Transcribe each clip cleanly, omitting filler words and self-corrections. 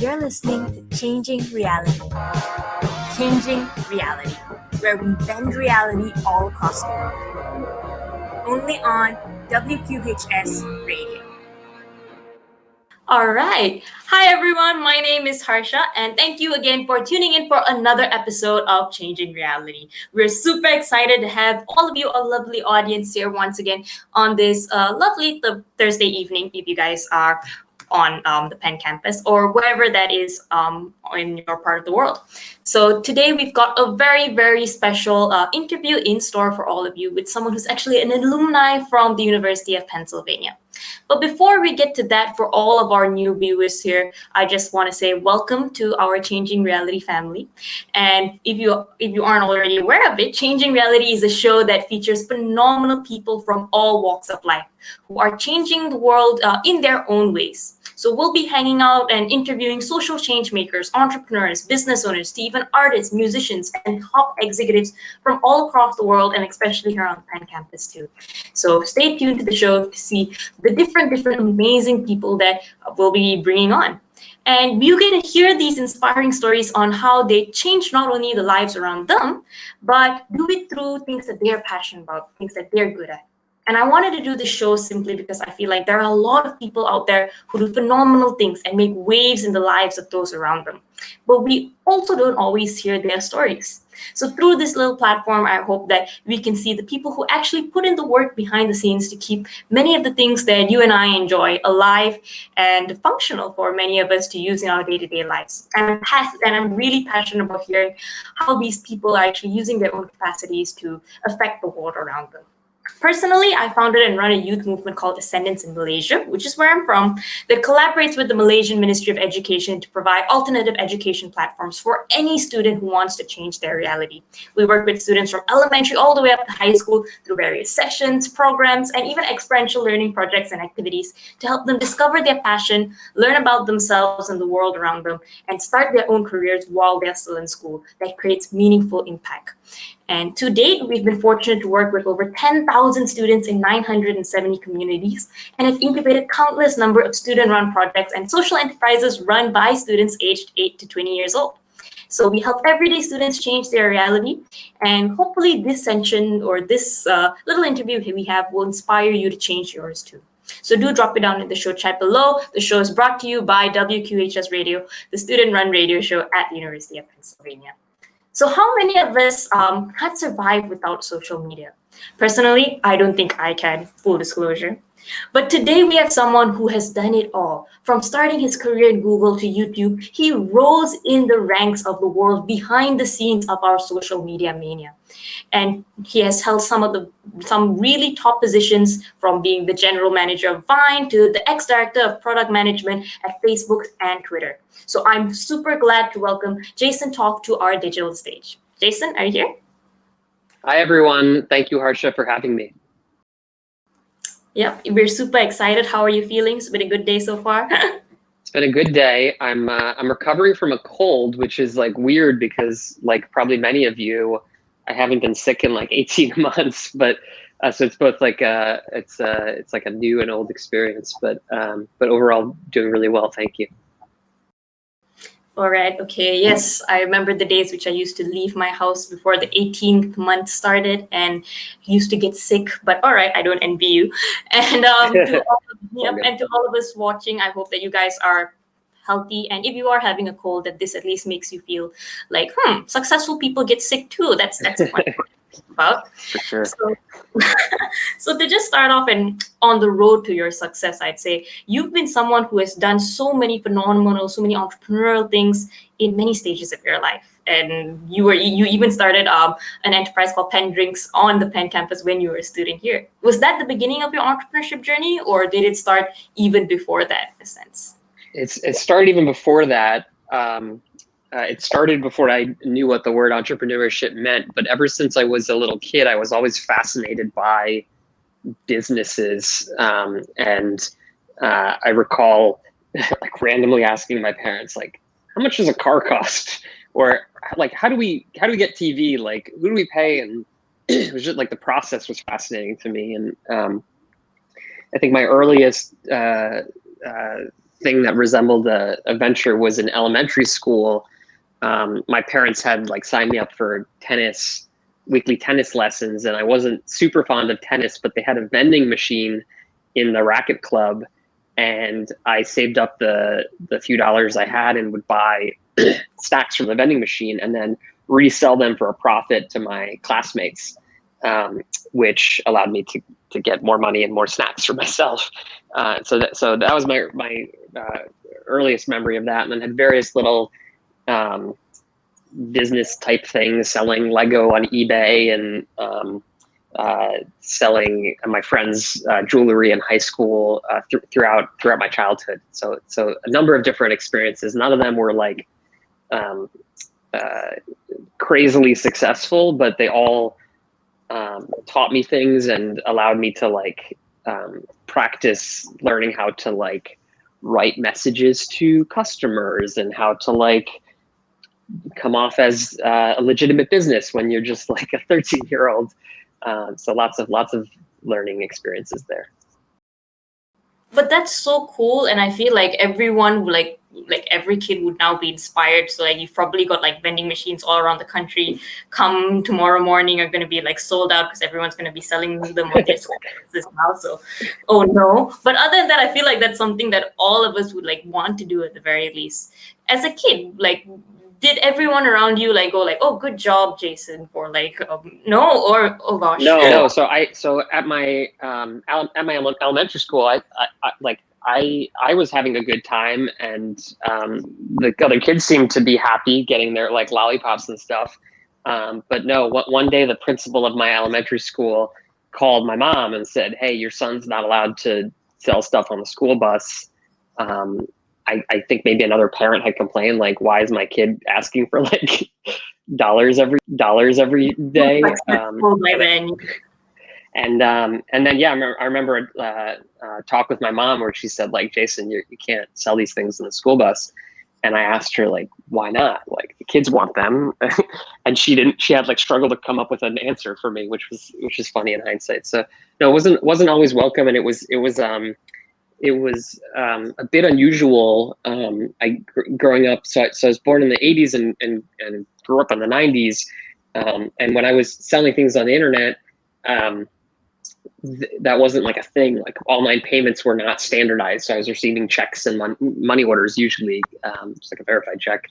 You're listening to Changing Reality. Changing Reality, where we bend reality all across the world. Only on WQHS Radio. All right. Hi, everyone. My name is Harsha, and thank you again for tuning in for another episode of Changing Reality. We're super excited to have all of you, a lovely audience here once again on this lovely Thursday evening, if you guys are on the Penn campus or wherever that is in your part of the world. So today we've got a very, very special interview in store for all of you with someone who's actually an alumni from the University of Pennsylvania. But before we get to that, for all of our new viewers here, I just want to say welcome to our Changing Reality family. And if you aren't already aware of it, Changing Reality is a show that features phenomenal people from all walks of life who are changing the world in their own ways. So we'll be hanging out and interviewing social change makers, entrepreneurs, business owners, to even artists, musicians, and top executives from all across the world, and especially here on the Penn campus too. So stay tuned to the show to see the different amazing people that we'll be bringing on. And you get to hear these inspiring stories on how they change not only the lives around them, but do it through things that they're passionate about, things that they're good at. And I wanted to do this show simply because I feel like there are a lot of people out there who do phenomenal things and make waves in the lives of those around them. But we also don't always hear their stories. So through this little platform, I hope that we can see the people who actually put in the work behind the scenes to keep many of the things that you and I enjoy alive and functional for many of us to use in our day-to-day lives. And I'm really passionate about hearing how these people are actually using their own capacities to affect the world around them. Personally, I founded and run a youth movement called Ascendance in Malaysia, which is where I'm from, that collaborates with the Malaysian Ministry of Education to provide alternative education platforms for any student who wants to change their reality. We work with students from elementary all the way up to high school through various sessions, programs, and even experiential learning projects and activities to help them discover their passion, learn about themselves and the world around them, and start their own careers while they're still in school that creates meaningful impact. And to date, we've been fortunate to work with over 10,000 students in 970 communities and have incubated countless number of student-run projects and social enterprises run by students aged 8 to 20 years old. So we help everyday students change their reality, and hopefully this session or this little interview we have will inspire you to change yours too. So do drop it down in the show chat below. The show is brought to you by WQHS Radio, the student-run radio show at the University of Pennsylvania. So how many of us can't survive without social media? Personally, I don't think I can, full disclosure. But today we have someone who has done it all. From starting his career in Google to YouTube, he rose in the ranks of the world behind the scenes of our social media mania. And he has held some really top positions, from being the general manager of Vine to the ex-director of product management at Facebook and Twitter. So I'm super glad to welcome Jason Toff to our digital stage. Jason, are you here? Hi, everyone. Thank you, Harsha, for having me. Yep, we're super excited. How are you feeling? It's been a good day so far. It's been a good day. I'm recovering from a cold, which is like weird because, like probably many of you, I haven't been sick in like 18 months. But so it's both like it's like a new and old experience. But overall, doing really well. Thank you. All right. Okay. Yes, I remember the days which I used to leave my house before the 18th month started and used to get sick. But all right, I don't envy you. And to all of us watching, I hope that you guys are healthy. And if you are having a cold, that this at least makes you feel like, successful people get sick too. That's fun. About. For sure. So to just start off and on the road to your success, I'd say you've been someone who has done so many entrepreneurial things in many stages of your life. And you even started an enterprise called Penn Drinks on the Penn campus when you were a student here. Was that the beginning of your entrepreneurship journey, or did it start even before that, in a sense? It started even before that. It started before I knew what the word entrepreneurship meant, but ever since I was a little kid, I was always fascinated by businesses. And I recall like randomly asking my parents, like, how much does a car cost? Or like, how do we get TV? Like, who do we pay? And it was just like the process was fascinating to me. And I think my earliest thing that resembled a venture was in elementary school. My parents had like signed me up for weekly tennis lessons, and I wasn't super fond of tennis, but they had a vending machine in the racket club, and I saved up the few dollars I had and would buy stacks from the vending machine and then resell them for a profit to my classmates, which allowed me to get more money and more snacks for myself. So that was my earliest memory of that, and then had various little business type things, selling Lego on eBay and selling my friends' jewelry in high school throughout my childhood. So a number of different experiences. None of them were like crazily successful, but they all taught me things and allowed me to like practice learning how to like write messages to customers and how to like come off as a legitimate business when you're just like a 13-year-old. So lots of learning experiences there. But that's so cool, and I feel like everyone like every kid would now be inspired. So like you've probably got like vending machines all around the country. Come tomorrow morning are going to be like sold out because everyone's going to be selling them on their services now. So oh no. But other than that, I feel like that's something that all of us would like want to do at the very least. As a kid, like did everyone around you like go like, oh, good job, Jason, for like no, or oh gosh, no. So at my elementary school, I was having a good time, and the other kids seemed to be happy getting their like lollipops and stuff. But no, one day the principal of my elementary school called my mom and said, "Hey, your son's not allowed to sell stuff on the school bus." I think maybe another parent had complained, like, why is my kid asking for like dollars every day? And then yeah, I remember a talk with my mom where she said, like, Jason, you can't sell these things in the school bus. And I asked her, like, why not? Like, the kids want them. And she had like struggled to come up with an answer for me, which is funny in hindsight. So no, it wasn't always welcome, and it was a bit unusual. Growing up, so I was born in the 80s and grew up in the 90s. And when I was selling things on the internet, that wasn't like a thing. Like online payments were not standardized. So I was receiving checks and money orders, usually just like a verified check.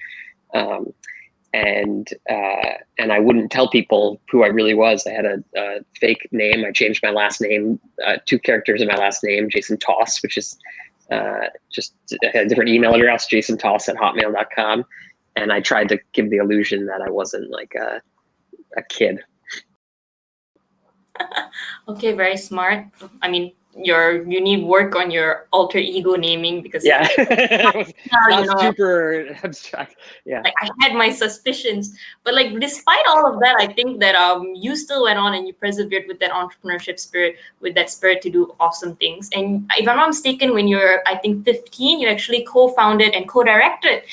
And I wouldn't tell people who I really was. I had a fake name. I changed my last name, 2 characters in my last name, Jason Toss, which is just I had a different email address, jasontoss@hotmail.com. And I tried to give the illusion that I wasn't like a kid. Okay, very smart. I mean, you need work on your alter ego naming because yeah, not super abstract. Yeah, like I had my suspicions, but like despite all of that, I think that you still went on and you persevered with that entrepreneurship spirit, with that spirit to do awesome things. And if I'm not mistaken, when you're I think 15, you actually co-founded and co-directed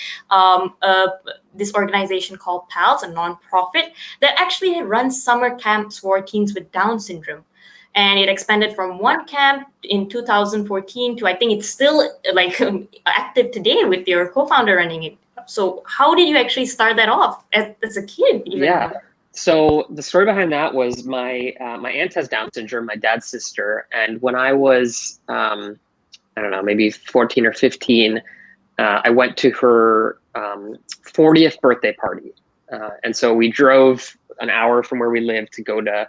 this organization called PALS, a nonprofit that actually had run summer camps for teens with Down syndrome. And it expanded from one camp in 2014 to I think it's still like active today with your co-founder running it. So how did you actually start that off as a kid? Even? Yeah. So the story behind that was my aunt has Down syndrome, my dad's sister, and when I was I don't know, maybe 14 or 15, I went to her 40th birthday party, and so we drove an hour from where we lived to go to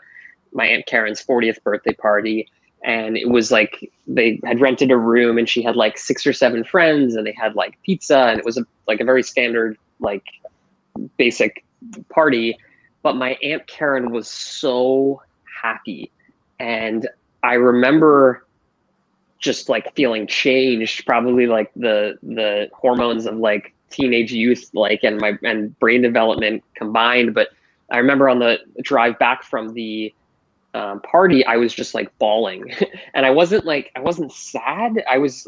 my Aunt Karen's 40th birthday party. And it was like they had rented a room, and she had like 6 or 7 friends, and they had like pizza, and it was like a very standard, like basic party. But my Aunt Karen was so happy, and I remember just like feeling changed, probably like the hormones of like teenage youth, like and brain development combined. But I remember on the drive back from the party, I was just like bawling, and I wasn't sad. I was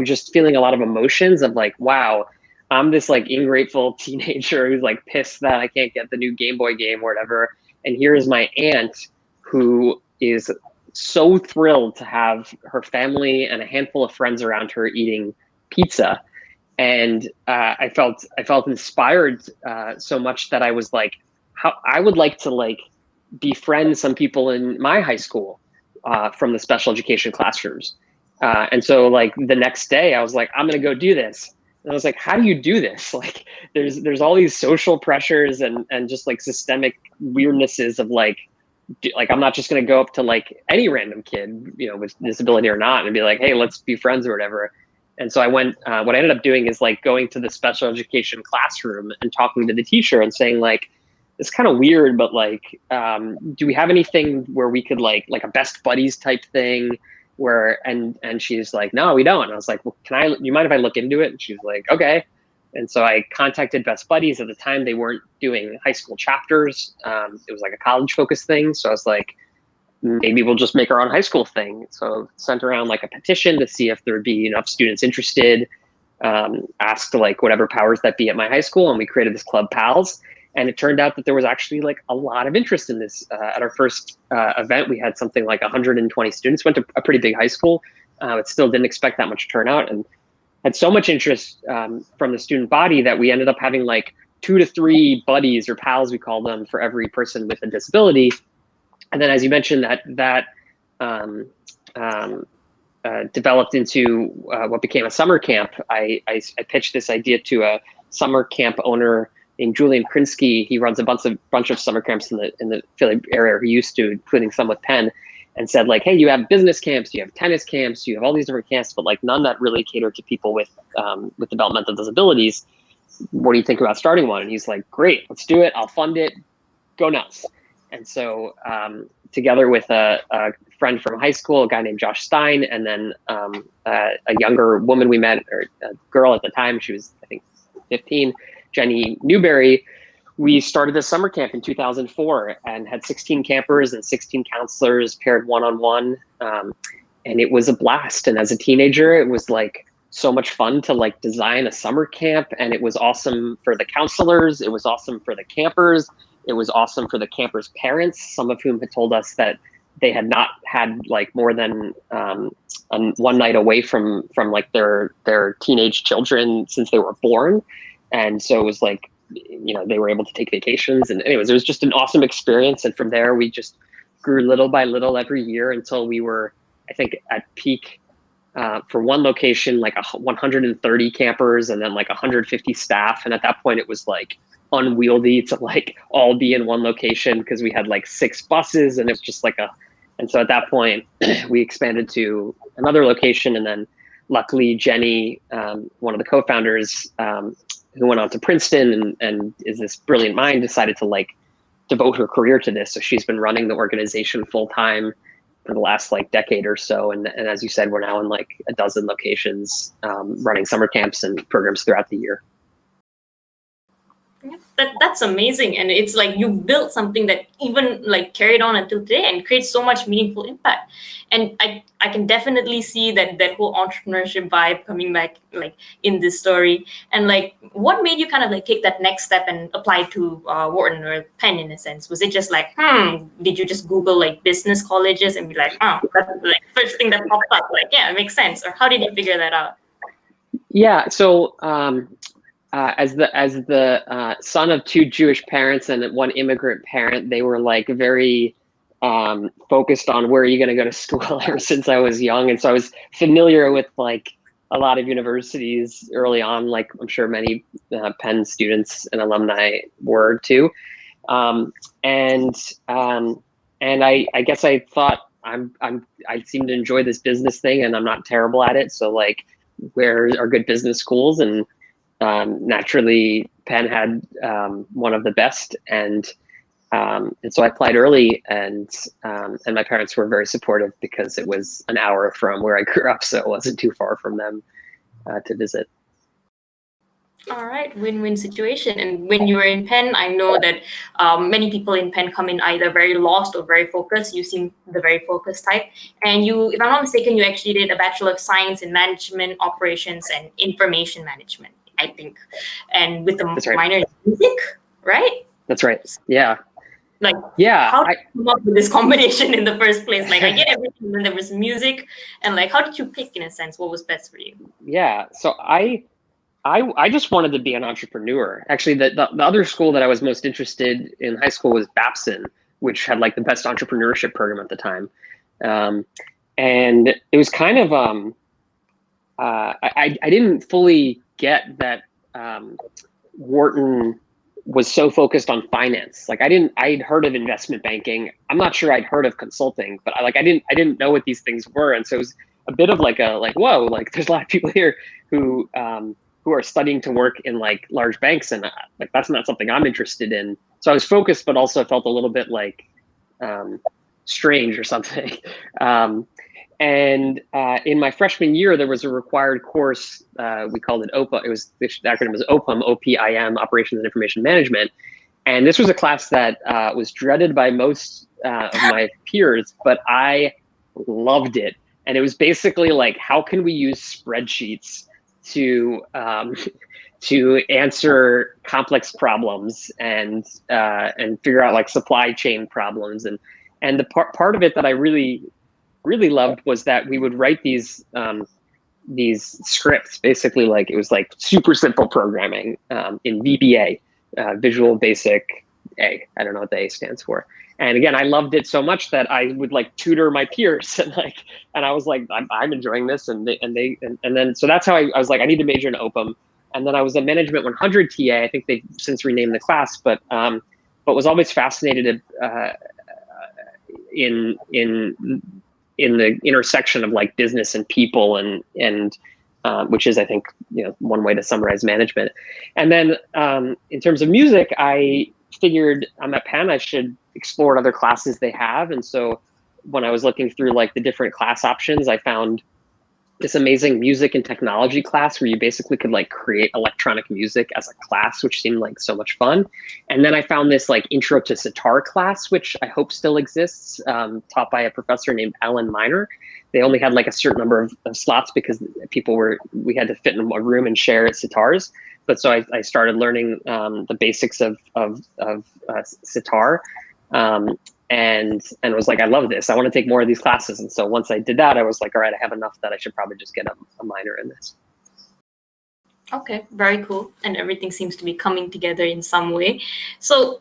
just feeling a lot of emotions of like, wow, I'm this like ingrateful teenager who's like pissed that I can't get the new Game Boy game or whatever. And here is my aunt who is so thrilled to have her family and a handful of friends around her eating pizza. And I felt inspired so much that I was like, how I would like to like befriend some people in my high school from the special education classrooms. And so like the next day I was like, I'm going to go do this. And I was like, how do you do this? Like there's all these social pressures and just like systemic weirdnesses of like I'm not just going to go up to like any random kid, you know, with disability or not, and be like, hey, let's be friends or whatever. And so I went, what I ended up doing is like going to the special education classroom and talking to the teacher and saying like, it's kind of weird, but like, do we have anything where we could like a best buddies type thing where, and she's like, no, we don't. And I was like, well, do you mind if I look into it? And she was like, okay. And so I contacted Best Buddies. At the time, they weren't doing high school chapters. It was like a college focused thing. So I was like, maybe we'll just make our own high school thing. So sent around like a petition to see if there would be enough students interested, asked like whatever powers that be at my high school. And we created this club Pals. And it turned out that there was actually like a lot of interest in this. At our first event, we had something like 120 students, went to a pretty big high school. But still didn't expect that much turnout, and had so much interest from the student body that we ended up having like 2 to 3 buddies or pals, we call them, for every person with a disability. And then, as you mentioned, that developed into what became a summer camp. I pitched this idea to a summer camp owner named Julian Krinsky. He runs a bunch of summer camps in the Philly area, or he used to, including some with Penn, and said like, hey, you have business camps, you have tennis camps, you have all these different camps, but like none that really cater to people with developmental disabilities. What do you think about starting one? And he's like, great, let's do it. I'll fund it. Go nuts. And so together with a friend from high school, a guy named Josh Stein, and then a younger woman we met, or a girl at the time, she was, I think, 15, Jenny Newberry, we started this summer camp in 2004 and had 16 campers and 16 counselors paired one-on-one. And it was a blast. And as a teenager, it was like so much fun to like design a summer camp. And it was awesome for the counselors. It was awesome for the campers. It was awesome for the campers' parents, some of whom had told us that they had not had like more than one night away from like their teenage children since they were born. And so it was like, you know, they were able to take vacations. And anyways, it was just an awesome experience. And from there, we just grew little by little every year until we were, I think, at peak for one location, like 130 campers and then like 150 staff. And at that point, it was like unwieldy to like all be in one location because we had like 6 buses, and it was just like and so at that point, we expanded to another location. And then luckily, Jenny, one of the co-founders, who went on to Princeton and is this brilliant mind, decided to like devote her career to this. So she's been running the organization full time for the last like decade or so. And as you said, we're now in like a dozen locations, running summer camps and programs throughout the year. That's amazing. And it's like you built something that even like carried on until today and creates so much meaningful impact. And I can definitely see that whole entrepreneurship vibe coming back like in this story. And like, what made you kind of like take that next step and apply to Wharton or Penn in a sense? Was it just like, did you just Google like business colleges and be like, oh, that's like first thing that popped up? Like, yeah, it makes sense. Or how did you figure that out? Yeah. So, as the son of 2 Jewish parents and 1 immigrant parent, they were like very focused on where are you going to go to school ever since I was young. And so I was familiar with like a lot of universities early on, like I'm sure many Penn students and alumni were too. And I guess I thought I seem to enjoy this business thing and I'm not terrible at it. So like, where are good business schools? And naturally, Penn had one of the best, and so I applied early, and my parents were very supportive because it was an hour from where I grew up, so it wasn't too far from them to visit. All right, win-win situation. And when you were in Penn, I know that many people in Penn come in either very lost or very focused. You seem the very focused type. And you, if I'm not mistaken, you actually did a Bachelor of Science in Management, Operations, and Information Management, I think. And with the minor in music, right? That's right. Yeah. Like, Yeah, how did you come up with this combination in the first place? Like, I get everything, then there was music, and like, how did you pick, in a sense, what was best for you? yeah. So I just wanted to be an entrepreneur. Actually, the other school that I was most interested in high school was Babson, which had like the best entrepreneurship program at the time. Um, and it was kind of I didn't fully get that Wharton was so focused on finance. Like I'd heard of investment banking. I'm not sure I'd heard of consulting, but I didn't know what these things were. And so it was a bit of like whoa, like there's a lot of people here who are studying to work in like large banks, and like that's not something I'm interested in. So I was focused, but also felt a little bit like strange or something. And in my freshman year, there was a required course. We called it OPA. The acronym was OPIM, OPIM, Operations and Information Management. And this was a class that was dreaded by most of my peers, but I loved it. And it was basically like, how can we use spreadsheets to to answer complex problems and figure out like supply chain problems, and the part of it that I really loved was that we would write these scripts, basically like it was like super simple programming in VBA, Visual Basic A. I don't know what the A stands for. And again, I loved it so much that I would like tutor my peers and I was like, I'm enjoying this. And then, so that's how I was like, I need to major in OPIM. And then I was a Management 100 TA. I think they've since renamed the class, but was always fascinated in the intersection of like business and people and which is, I think, one way to summarize management. And then in terms of music, I figured I'm at Penn, I should explore other classes they have. And so when I was looking through like the different class options, I found this amazing music and technology class where you basically could like create electronic music as a class, which seemed like so much fun. And then I found this like intro to sitar class, which I hope still exists, taught by a professor named Alan Miner. They only had like a certain number of slots because we had to fit in a room and share sitars. But so I started learning the basics of sitar. And was like, I love this. I want to take more of these classes. And so once I did that, I was like, all right, I have enough that I should probably just get a minor in this. Okay, very cool. And everything seems to be coming together in some way. So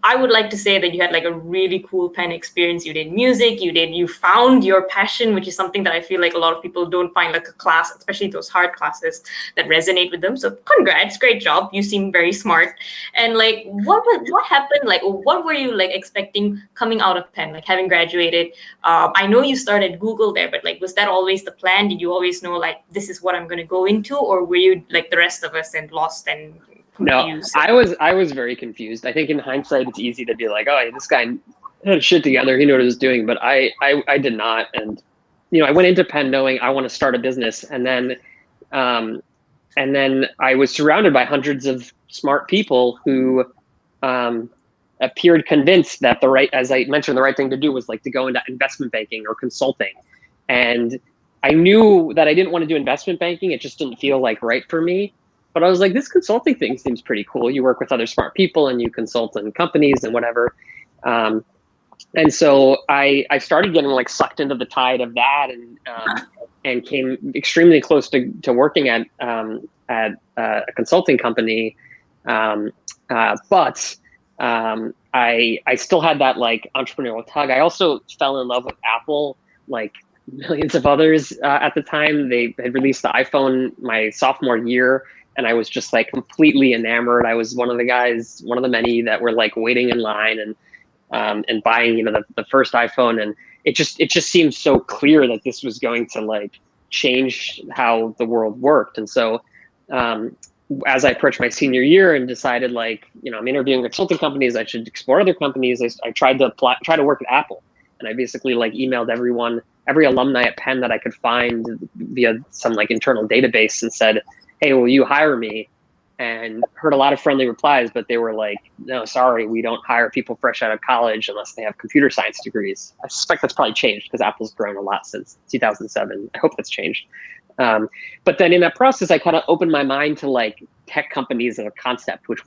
I would like to say that you had like a really cool Penn experience. You did music, you found your passion, which is something that I feel like a lot of people don't find like a class, especially those hard classes that resonate with them. So congrats, great job. You seem very smart. And like, what happened? Like, what were you like expecting coming out of Penn, like having graduated? I know you started Google there, but like, was that always the plan? Did you always know like, this is what I'm going to go into? Or were you like the rest of us and lost and confused? No, I was very confused. I think in hindsight, it's easy to be like, oh, yeah, this guy had shit together. He knew what he was doing, but I did not. And, I went into Penn knowing I want to start a business. And then I was surrounded by hundreds of smart people who appeared convinced that as I mentioned, the right thing to do was like to go into investment banking or consulting. And I knew that I didn't want to do investment banking. It just didn't feel like right for me. But I was like, this consulting thing seems pretty cool. You work with other smart people and you consult in companies and whatever. And so I started getting like sucked into the tide of that and came extremely close to working at a consulting company. But I still had that like entrepreneurial tug. I also fell in love with Apple, like millions of others at the time. They had released the iPhone my sophomore year. And I was just like completely enamored. I was one of the many that were like waiting in line and buying, the first iPhone. And it just seemed so clear that this was going to like change how the world worked. And so as I approached my senior year and decided like, I'm interviewing consulting companies, I should explore other companies. I tried to try to work at Apple. And I basically like emailed every alumni at Penn that I could find via some like internal database and said, hey, will you hire me? And heard a lot of friendly replies, but they were like, no, sorry, we don't hire people fresh out of college unless they have computer science degrees. I suspect that's probably changed because Apple's grown a lot since 2007. I hope that's changed. But then in that process, I kind of opened my mind to like tech companies as a concept, which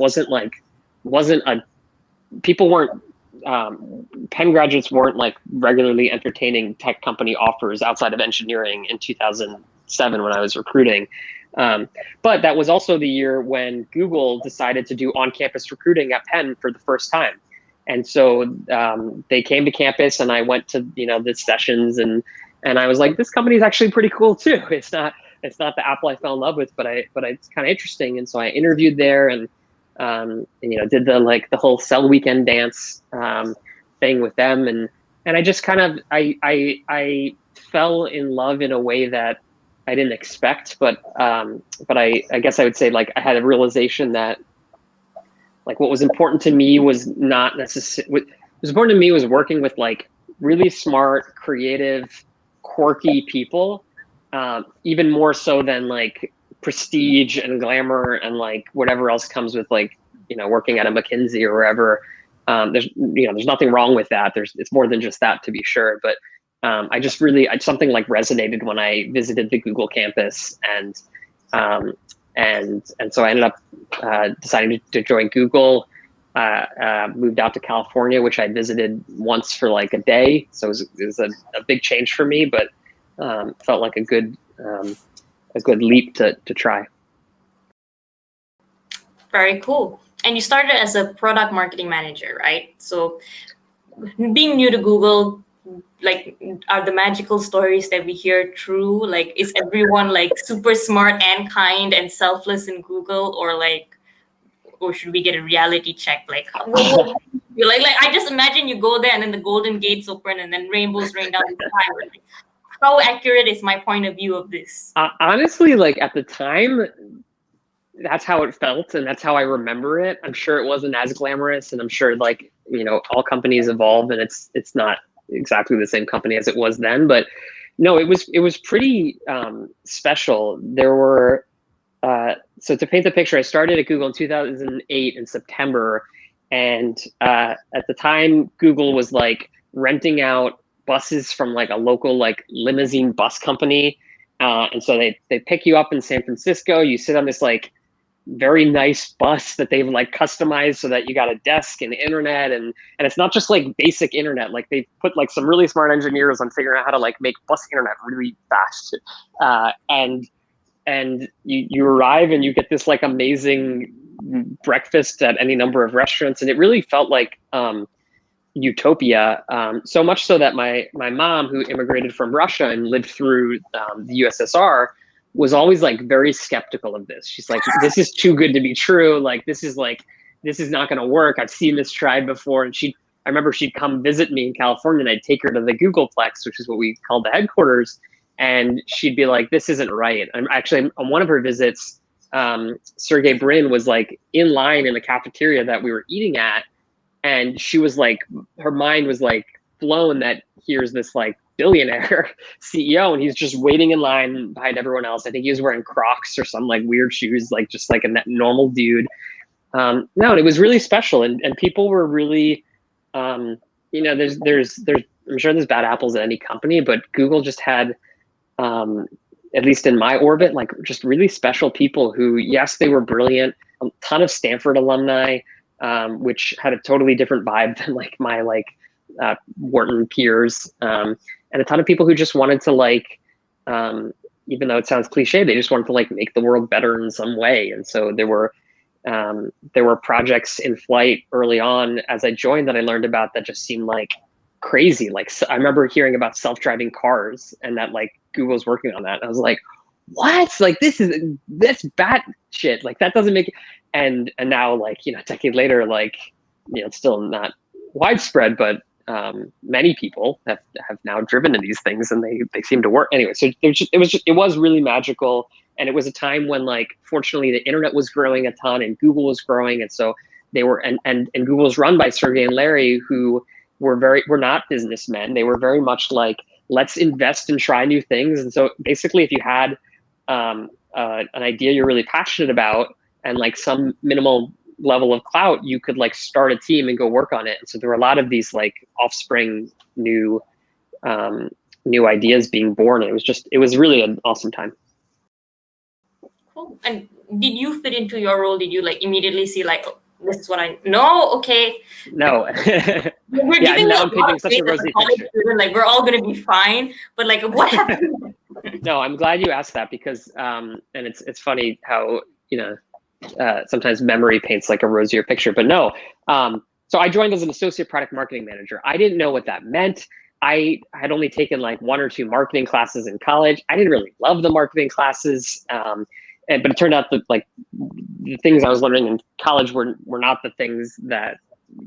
people weren't Penn graduates weren't like regularly entertaining tech company offers outside of engineering in 2007 when I was recruiting. But that was also the year when Google decided to do on-campus recruiting at Penn for the first time. And so they came to campus, and I went to the sessions, and I was like, this company is actually pretty cool too. It's not the Apple I fell in love with, but it's kind of interesting. And so I interviewed there, and did the whole sell weekend dance thing with them, and I just kind of I fell in love in a way that I didn't expect, but I guess I would say like I had a realization that like what was important to me was not necessarily what was important to me was working with like really smart, creative, quirky people, even more so than like prestige and glamour and like whatever else comes with like working at a McKinsey or wherever. There's nothing wrong with that. It's more than just that, to be sure. But something like resonated when I visited the Google campus, and so I ended up deciding to join Google. Moved out to California, which I visited once for like a day. So it was a big change for me, but felt like a good leap to try. Very cool. And you started as a product marketing manager, right? So being new to Google, like, are the magical stories that we hear true? Like, is everyone like super smart and kind and selfless in Google, or should we get a reality check? Like, like I just imagine you go there and then the golden gates open and then rainbows rain down the sky. Like, how accurate is my point of view of this? Honestly, like at the time, that's how it felt, and that's how I remember it. I'm sure it wasn't as glamorous, and I'm sure like all companies evolve, and it's not exactly the same company as it was then. But no, it was pretty special. There were so to paint the picture, I started at Google in 2008 in September, and at the time, Google was like renting out buses from like a local like limousine bus company, and so they pick you up in San Francisco. You sit on this like very nice bus that they've like customized so that you got a desk and internet, and it's not just like basic internet. Like they put like some really smart engineers on figuring out how to like make bus internet really fast, and you arrive and you get this like amazing breakfast at any number of restaurants, and it really felt like utopia. So much so that my mom, who immigrated from Russia and lived through the USSR, was always like very skeptical of this. She's like, this is too good to be true. Like, this is not going to work. I've seen this tried before. And I remember she'd come visit me in California, and I'd take her to the Googleplex, which is what we called the headquarters. And she'd be like, this isn't right. And actually on one of her visits, Sergey Brin was like in line in the cafeteria that we were eating at. And she was like, her mind was like blown that here's this like billionaire CEO, and he's just waiting in line behind everyone else. I think he was wearing Crocs or some like weird shoes, like just like a normal dude. No, and it was really special, and people were really, there's I'm sure there's bad apples at any company, but Google just had, at least in my orbit, like just really special people who, yes, they were brilliant. A ton of Stanford alumni, which had a totally different vibe than like my Wharton peers, and a ton of people who just wanted to like, even though it sounds cliche, they just wanted to like make the world better in some way. And so there were projects in flight early on as I joined that I learned about that just seemed like crazy. Like, I remember hearing about self-driving cars, and that like Google's working on that. And I was like, what? Like, that's bad shit. Like, that doesn't make it. And now, like, a decade later, like, it's still not widespread, but many people have now driven in these things, and they seem to work anyway. So it was really magical, and it was a time when, like, fortunately, the internet was growing a ton and Google was growing, and so they were and Google was run by Sergey and Larry, who were not businessmen. They were very much like, let's invest and try new things. And so basically, if you had an idea you're really passionate about and like some minimal level of clout, you could like start a team and go work on it. And so there were a lot of these like offspring new ideas being born. It was really an awesome time. Cool. And did you fit into your role? Did you like immediately see like, this is what I know. Okay. No. We're Yeah, giving you now a I'm lot painting of such faith a as a rosy college picture. student, like we're all gonna be fine. But like what happened? No, I'm glad you asked that because, and it's funny how, sometimes memory paints like a rosier picture, but no. So I joined as an associate product marketing manager. I didn't know what that meant. I had only taken like 1 or 2 marketing classes in college. I didn't really love the marketing classes. But it turned out that like the things I was learning in college were not the things that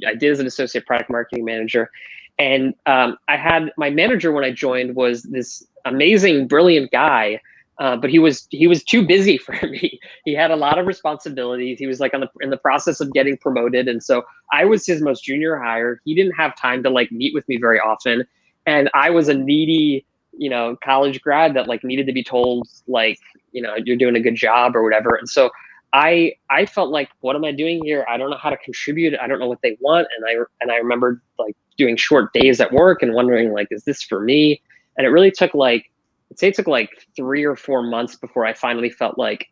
I did as an associate product marketing manager. And I had my manager when I joined was this amazing, brilliant guy, but he was too busy for me. He had a lot of responsibilities. He was like in the process of getting promoted, and so I was his most junior hire. He didn't have time to like meet with me very often, and I was a needy, college grad that like needed to be told like, you're doing a good job or whatever. And so I felt like, what am I doing here? I don't know how to contribute. I don't know what they want. And I remembered like doing short days at work and wondering like, is this for me? And it really took like, I'd say it took like 3 or 4 months before I finally felt like,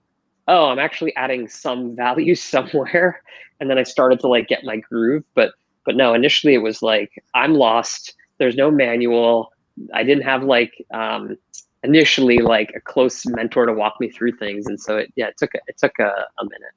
oh, I'm actually adding some value somewhere. And then I started to like get my groove. But no, initially it was like, I'm lost. There's no manual. I didn't have like initially like a close mentor to walk me through things. And so it took a minute.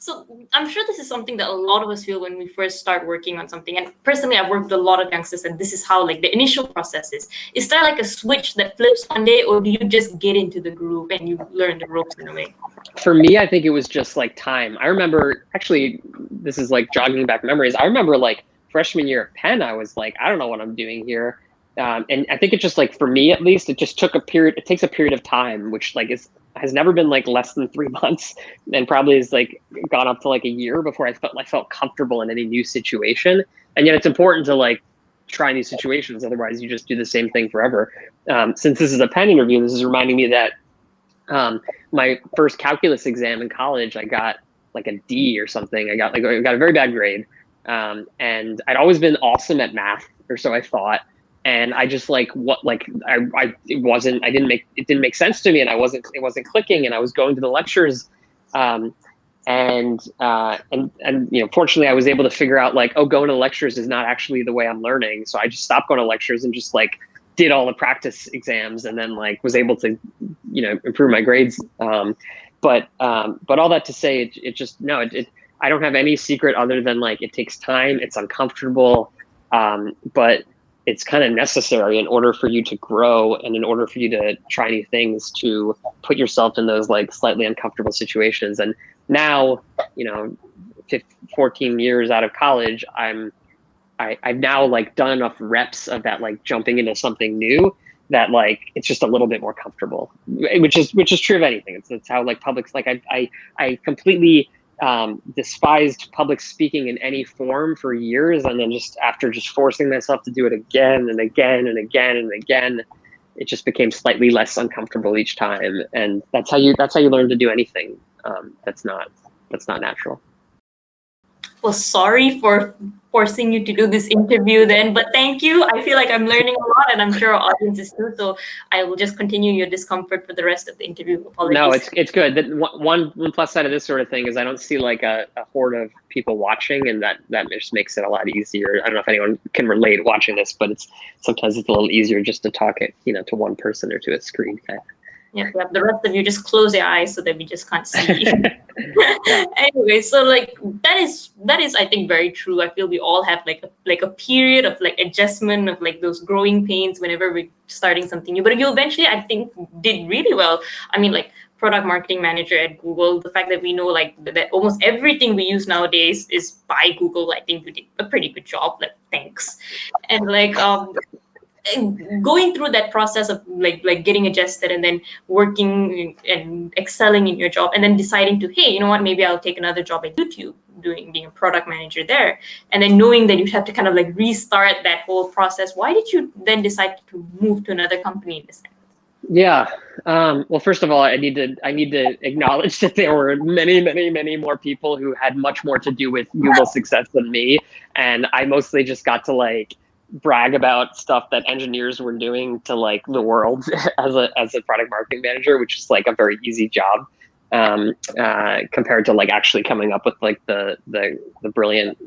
So I'm sure this is something that a lot of us feel when we first start working on something. And personally, I've worked with a lot of youngsters, and this is how like the initial process is. Is there like a switch that flips one day, or do you just get into the groove and you learn the ropes in a way? For me, I think it was just like time. I remember actually, this is like jogging back memories. I remember like freshman year at Penn, I was like, I don't know what I'm doing here. And I think it just like, for me at least, it just took a period. It takes a period of time, which like has never been like less than 3 months, and probably has like gone up to like a year before I felt comfortable in any new situation. And yet it's important to like try new situations. Otherwise you just do the same thing forever. Since this is a Penn interview, this is reminding me that my first calculus exam in college, I got like a D or something. I got a very bad grade. And I'd always been awesome at math, or so I thought. And I just like it didn't make sense to me, and it wasn't clicking, and I was going to the lectures. And fortunately I was able to figure out like, oh, going to lectures is not actually the way I'm learning. So I just stopped going to lectures and just like did all the practice exams, and then like was able to, improve my grades. But all that to say, I don't have any secret other than like, it takes time. It's uncomfortable. But it's kind of necessary in order for you to grow and in order for you to try new things, to put yourself in those like slightly uncomfortable situations. And now, 14 years out of college, I've now like done enough reps of that, like jumping into something new, that like it's just a little bit more comfortable, which is true of anything. It's how like public, like I completely despised public speaking in any form for years, and then just after just forcing myself to do it again and again and again and again, it just became slightly less uncomfortable each time. And that's how you learn to do anything that's not natural. Well, sorry for forcing you to do this interview then, but thank you. I feel like I'm learning a lot, and I'm sure our audience is too. So I will just continue your discomfort for the rest of the interview. Apologies. No, it's good. That one plus side of this sort of thing is I don't see like a horde of people watching, and that just makes it a lot easier. I don't know if anyone can relate watching this, but sometimes it's a little easier just to talk it, to one person or to a screen. Yeah, the rest of you just close your eyes so that we just can't see. Anyway, so like that is I think very true. I feel we all have like a period of like adjustment, of like those growing pains whenever we're starting something new. But you eventually, I think, did really well. I mean, like product marketing manager at Google, the fact that we know like that almost everything we use nowadays is by Google, I think you did a pretty good job. Like, thanks. And like going through that process of like getting adjusted, and then working and excelling in your job, and then deciding to, hey, you know what, maybe I'll take another job at YouTube being a product manager there, and then knowing that you'd have to kind of like restart that whole process. Why did you then decide to move to another company this time? Yeah. Well, first of all, I need to acknowledge that there were many, many, many more people who had much more to do with Google's success than me, and I mostly just got to like brag about stuff that engineers were doing to like the world as a product marketing manager, which is like a very easy job. compared to like actually coming up with like the brilliant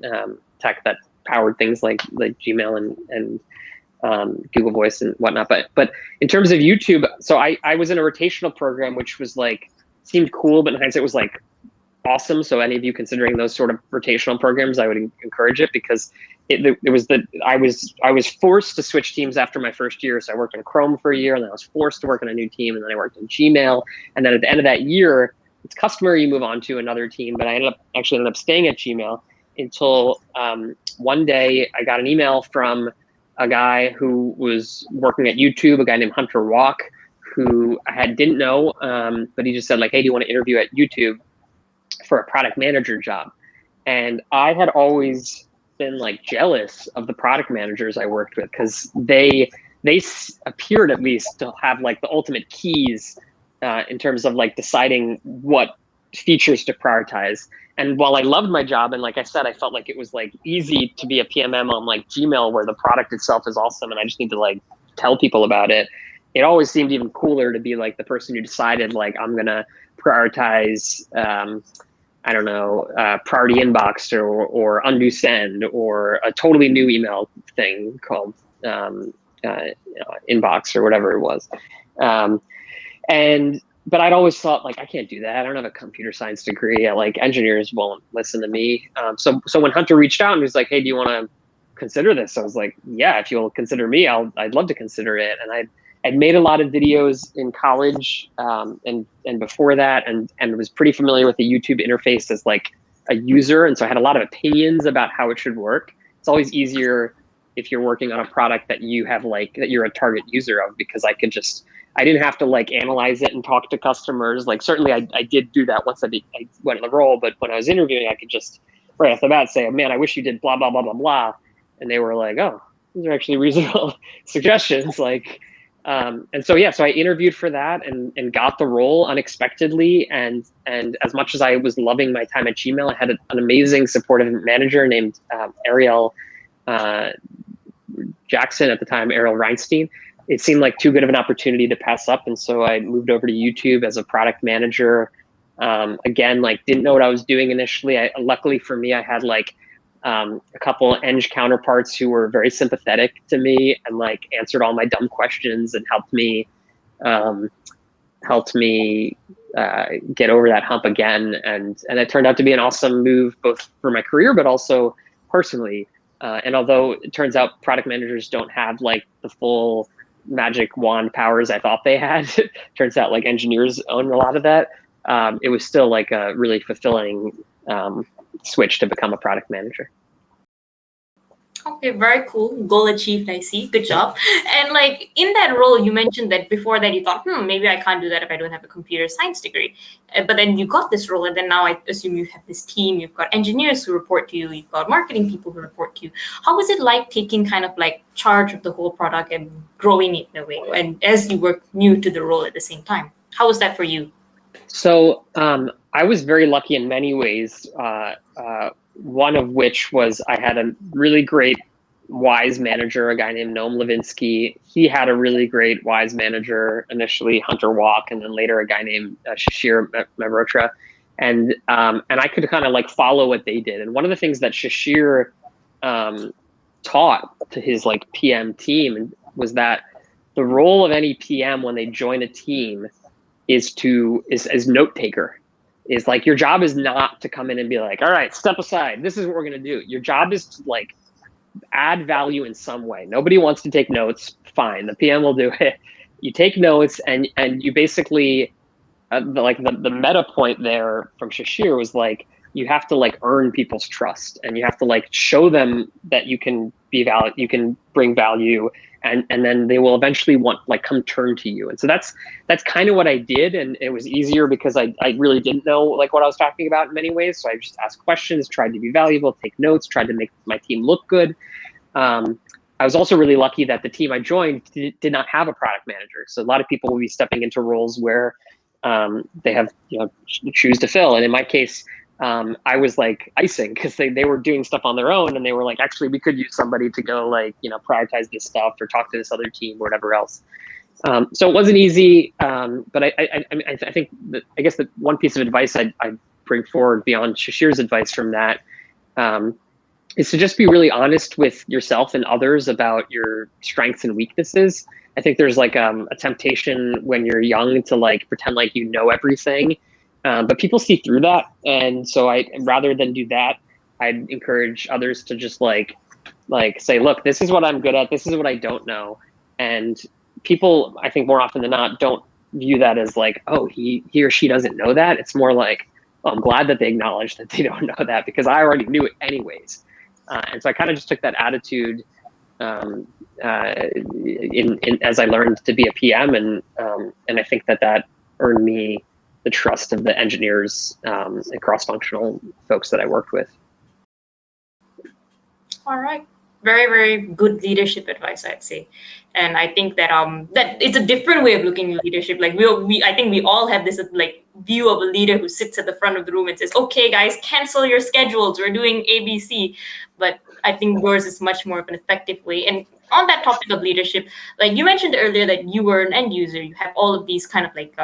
tech that powered things like Gmail and Google Voice and whatnot. But in terms of YouTube, so I was in a rotational program, which was like, seemed cool, but in hindsight was like awesome. So any of you considering those sort of rotational programs, I would encourage it, because I was forced to switch teams after my first year. So I worked on Chrome for a year, and then I was forced to work on a new team, and then I worked on Gmail. And then at the end of that year, it's customary you move on to another team, but I ended up staying at Gmail until one day I got an email from a guy who was working at YouTube, a guy named Hunter Walk, who I didn't know, but he just said like, hey, do you want to interview at YouTube for a product manager job? And I had always been like jealous of the product managers I worked with, because they appeared at least to have like the ultimate keys in terms of like deciding what features to prioritize. And while I loved my job, and like I said, I felt like it was like easy to be a PMM on like Gmail, where the product itself is awesome and I just need to like tell people about it, it always seemed even cooler to be like the person who decided like, I'm gonna prioritize I don't know, priority inbox or undo send, or a totally new email thing called inbox or whatever it was. But I'd always thought like, I can't do that. I don't have a computer science degree. Like engineers won't listen to me. So when Hunter reached out and was like, hey, do you want to consider this? I was like, yeah, if you'll consider me, I'd love to consider it. And I'd made a lot of videos in college and before that, and was pretty familiar with the YouTube interface as like a user. And so I had a lot of opinions about how it should work. It's always easier if you're working on a product that you have like, that you're a target user of, because I didn't have to like analyze it and talk to customers. Like certainly I did do that once I went in the role, but when I was interviewing, I could just right off the bat say, oh, man, I wish you did blah, blah, blah, blah, blah. And they were like, oh, these are actually reasonable suggestions. Like, and so, yeah, so I interviewed for that and got the role unexpectedly. And as much as I was loving my time at Gmail, I had an amazing supportive manager named Ariel Jackson at the time, Ariel Reinstein. It seemed like too good of an opportunity to pass up. And so I moved over to YouTube as a product manager. Again, like didn't know what I was doing initially. Luckily for me, I had like a couple eng counterparts who were very sympathetic to me and like answered all my dumb questions and helped me get over that hump again. And it turned out to be an awesome move, both for my career, but also personally. And although it turns out product managers don't have like the full magic wand powers I thought they had, turns out like engineers own a lot of that. It was still like a really fulfilling switch to become a product manager. Okay, very cool. Goal achieved, I see. Good job. And like in that role, you mentioned that before that you thought, maybe I can't do that if I don't have a computer science degree. But then you got this role, and then now I assume you have this team. You've got engineers who report to you. You've got marketing people who report to you. How was it like taking kind of like charge of the whole product and growing it in a way? And as you were new to the role at the same time, how was that for you? So I was very lucky in many ways. One of which was I had a really great wise manager, a guy named Noam Levinsky. He had a really great wise manager, initially Hunter Walk, and then later a guy named Shashir Mehrotra. And I could kind of like follow what they did. And one of the things that Shashir taught to his like PM team was that the role of any PM when they join a team is note taker. Is like, your job is not to come in and be like, all right, step aside. This is what we're going to do. Your job is to like add value in some way. Nobody wants to take notes. Fine. The PM will do it. You take notes and you basically the meta point there from Shashir was like, you have to like earn people's trust, and you have to like show them that you can you can bring value, and then they will eventually come turn to you. And so that's kind of what I did. And it was easier because I really didn't know like what I was talking about in many ways. So I just asked questions, tried to be valuable, take notes, tried to make my team look good. I was also really lucky that the team I joined did not have a product manager. So a lot of people will be stepping into roles where they have shoes to fill. And in my case, I was like icing, because they were doing stuff on their own, and they were like, actually, we could use somebody to go like, prioritize this stuff or talk to this other team or whatever else. So it wasn't easy, but I think that, I guess the one piece of advice I bring forward beyond Shashir's advice from that is to just be really honest with yourself and others about your strengths and weaknesses. I think there's like a temptation when you're young to like pretend like you know everything, but people see through that. And so rather than do that, I'd encourage others to just like say, look, this is what I'm good at. This is what I don't know. And people, I think more often than not, don't view that as like, oh, he or she doesn't know that. It's more like, oh, I'm glad that they acknowledge that they don't know that because I already knew it anyways. And so I kind of just took that attitude as I learned to be a PM, and I think that earned me the trust of the engineers and cross-functional folks that I worked with. All right. Very, very good leadership advice, I'd say. And I think that that it's a different way of looking at leadership. Like I think we all have this like view of a leader who sits at the front of the room and says, okay, guys, cancel your schedules. We're doing ABC. But I think yours is much more of an effective way. And on that topic of leadership, like you mentioned earlier that you were an end user, you have all of these kind of like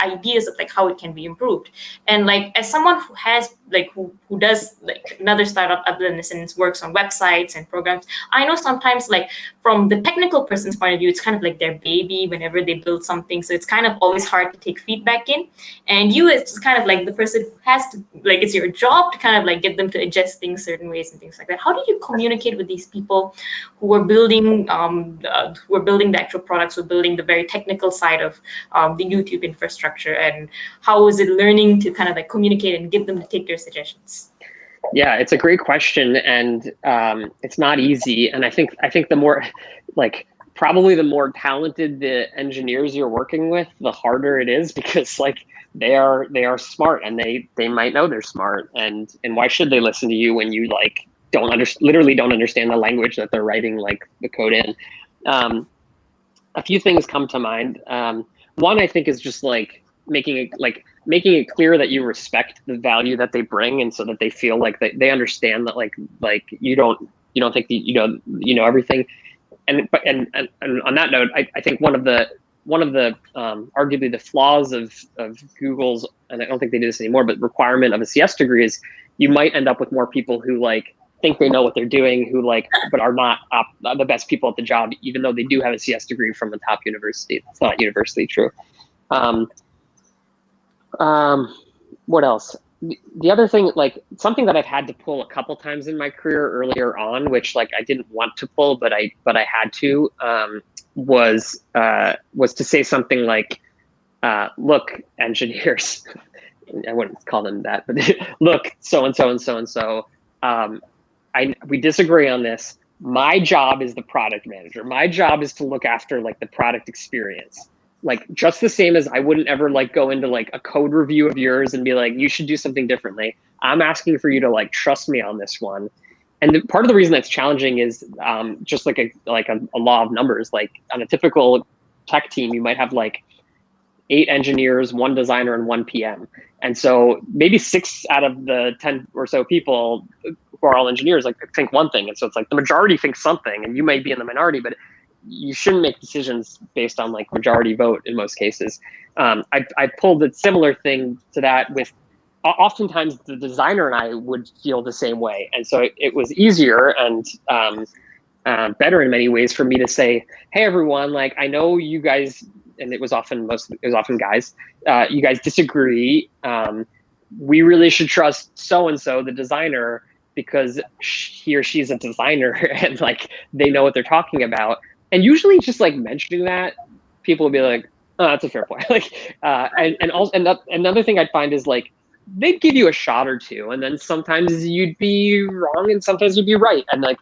ideas of like how it can be improved. And like as someone who has like who does like another startup other than this and works on websites and programs, I know sometimes like from the technical person's point of view, it's kind of like their baby whenever they build something. So it's kind of always hard to take feedback in. And you, it's kind of like the person who has to, like, it's your job to kind of like get them to adjust things certain ways and things like that. How do you communicate with these people who are building the actual products, who are building the very technical side of the YouTube infrastructure, and how is it learning to kind of like communicate and get them to take your suggestions? Yeah, it's a great question, and it's not easy. And I think the more like probably the more talented the engineers you're working with, the harder it is, because like they are smart, and they might know they're smart, and why should they listen to you when you like literally don't understand the language that they're writing like the code in. A few things come to mind. One, I think, is just like making it clear that you respect the value that they bring, and so that they feel like they understand that like you don't think that you know everything. And on that note, I think one of the arguably the flaws of Google's, and I don't think they do this anymore, but requirement of a CS degree is you might end up with more people who like think they know what they're doing, who like, but are not the best people at the job, even though they do have a CS degree from a top university. It's not universally true. What else? The other thing, like something that I've had to pull a couple times in my career earlier on, which like I didn't want to pull, but I had to, was to say something like, look, engineers, I wouldn't call them that, but look, so-and-so and so-and-so, we disagree on this. My job is the product manager. My job is to look after like the product experience. Like just the same as I wouldn't ever like go into like a code review of yours and be like, you should do something differently. I'm asking for you to like trust me on this one. And part of the reason that's challenging is just like a law of numbers. Like on a typical tech team, you might have like 8 engineers, 1 designer, and 1 PM. And so maybe 6 out of the 10 or so people who are all engineers like think one thing. And so it's like the majority thinks something, and you may be in the minority, but you shouldn't make decisions based on like majority vote in most cases. I pulled a similar thing to that with oftentimes the designer and I would feel the same way. And so it was easier and better in many ways for me to say, hey, everyone, like I know you guys, and it was often guys, you guys disagree. We really should trust so-and-so, the designer, because he or she's a designer and like they know what they're talking about. And usually just like mentioning that, people will be like, oh, that's a fair point. Like, and also, another thing I'd find is like, they'd give you a shot or two, and then sometimes you'd be wrong and sometimes you'd be right. And like,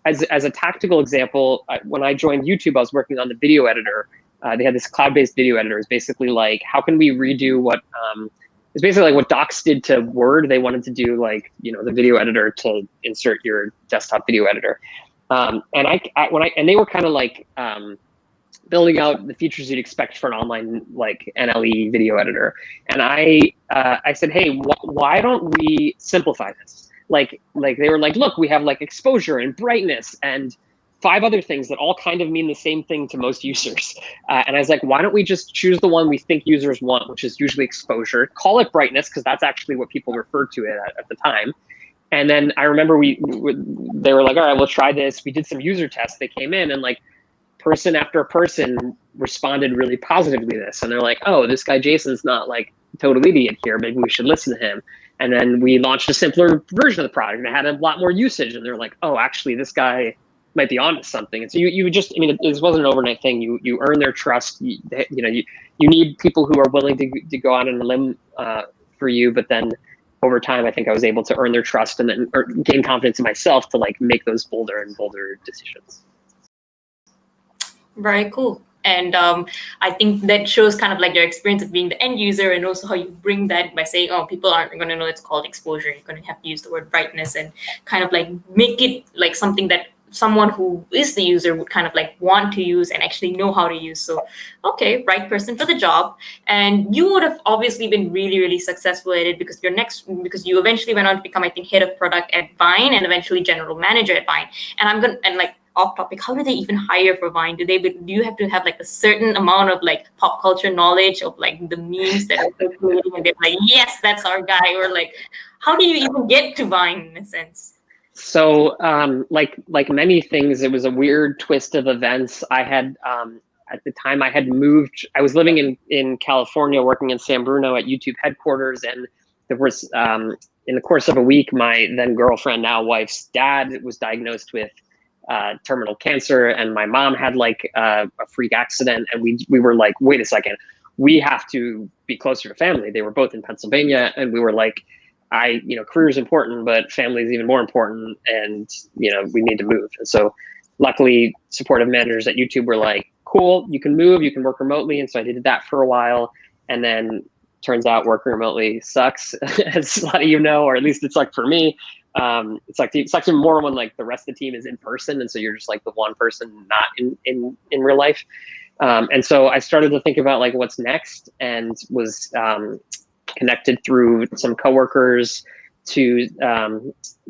as a tactical example, when I joined YouTube, I was working on the video editor. They had this cloud-based video editor. It's basically like, how can we redo what, it's basically like what Docs did to Word. They wanted to do like, the video editor to insert your desktop video editor. And they were kind of like building out the features you'd expect for an online like NLE video editor. And I said, hey, why don't we simplify this? Like they were like, look, we have like exposure and brightness and 5 other things that all kind of mean the same thing to most users. And I was like, why don't we just choose the one we think users want, which is usually exposure, call it brightness, because that's actually what people referred to it at the time. And then I remember they were like, all right, we'll try this. We did some user tests. They came in and like person after person responded really positively to this. And they're like, oh, this guy Jason's not like a total idiot here. Maybe we should listen to him. And then we launched a simpler version of the product and it had a lot more usage. And they're like, oh, actually, this guy might be onto something. And so you just, I mean, this wasn't an overnight thing. You earn their trust. You need people who are willing to go out on a limb for you. But then over time, I think I was able to earn their trust and then gain confidence in myself to like make those bolder and bolder decisions. Very cool. And I think that shows kind of like your experience of being the end user, and also how you bring that by saying, oh, people aren't going to know it's called exposure. You're going to have to use the word brightness and kind of like make it like something that someone who is the user would kind of like want to use and actually know how to use. So, okay, right person for the job. And you would have obviously been really, really successful at it because because you eventually went on to become, I think, head of product at Vine and eventually general manager at Vine. And off topic, how do they even hire for Vine? Do you have to have like a certain amount of like pop culture knowledge of like the memes that are circulating and they're like, yes, that's our guy? Or like, how do you even get to Vine in a sense? So like many things, it was a weird twist of events. I had at the time I had moved, I was living in California working in San Bruno at YouTube headquarters, and there was in the course of a week, my then girlfriend, now wife's dad was diagnosed with terminal cancer, and my mom had like a freak accident, and we were like, wait a second, we have to be closer to family. They were both in Pennsylvania, and we were like, career is important, but family is even more important, and we need to move. And so luckily supportive managers at YouTube were like, cool, you can move, you can work remotely. And so I did that for a while, and then turns out working remotely sucks, as a lot of or at least it sucked for me. It's sucks even more when like the rest of the team is in person, and so you're just like the one person not in real life. And so I started to think about like what's next, and was connected through some coworkers to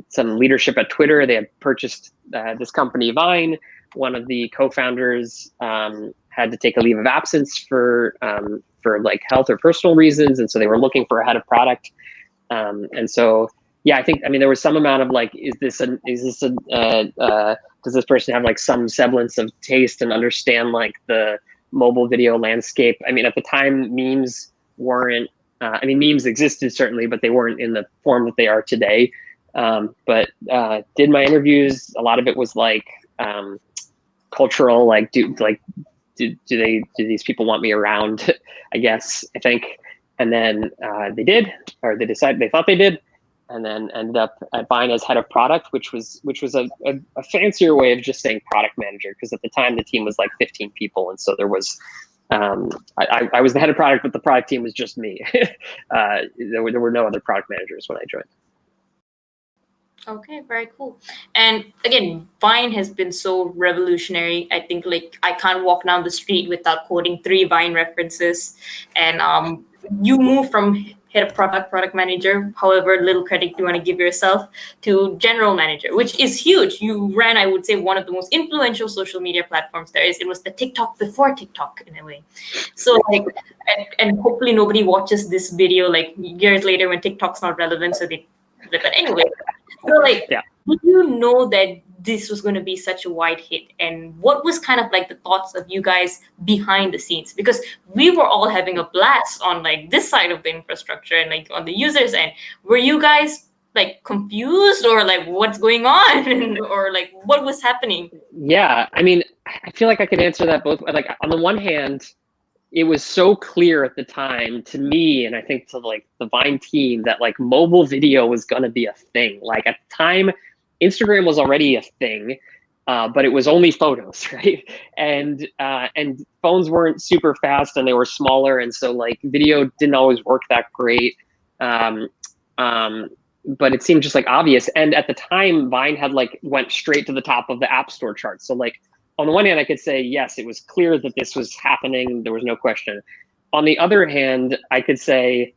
some leadership at Twitter. They had purchased this company Vine. One of the co-founders had to take a leave of absence for like health or personal reasons, and so they were looking for a head of product. And so I think there was some amount of like, does this person have like some semblance of taste and understand like the mobile video landscape? I mean, at the time, memes weren't. Memes existed certainly, but they weren't in the form that they are today. But did my interviews. A lot of it was like cultural, like do these people want me around? I guess, I think. And then they did, or they thought they did, and then ended up at Vine as head of product, which was a fancier way of just saying product manager, because at the time the team was like 15 people, and so there was. I was the head of product, but the product team was just me. There were no other product managers when I joined. Okay, very cool. And again, Vine has been so revolutionary. I think like I can't walk down the street without quoting 3 Vine references. And you move from head of product manager, however little credit you want to give yourself, to general manager, which is huge. You ran, I would say, one of the most influential social media platforms there is. It was the TikTok before TikTok in a way. So like, and hopefully nobody watches this video like years later when TikTok's not relevant. So but anyway, so like, did you know that this was going to be such a wide hit? And what was kind of like the thoughts of you guys behind the scenes? Because we were all having a blast on like this side of the infrastructure and like on the users end. Were you guys like confused, or like what's going on, or like what was happening? Yeah, I feel like I could answer that both. Like on the one hand, it was so clear at the time to me, and I think to like the Vine team, that like mobile video was going to be a thing. Like at the time, Instagram was already a thing, but it was only photos, right? And phones weren't super fast, and they were smaller, and so like video didn't always work that great. But it seemed just like obvious. And at the time, Vine had like went straight to the top of the App Store charts. So like on the one hand, I could say, yes, it was clear that this was happening. There was no question. On the other hand, I could say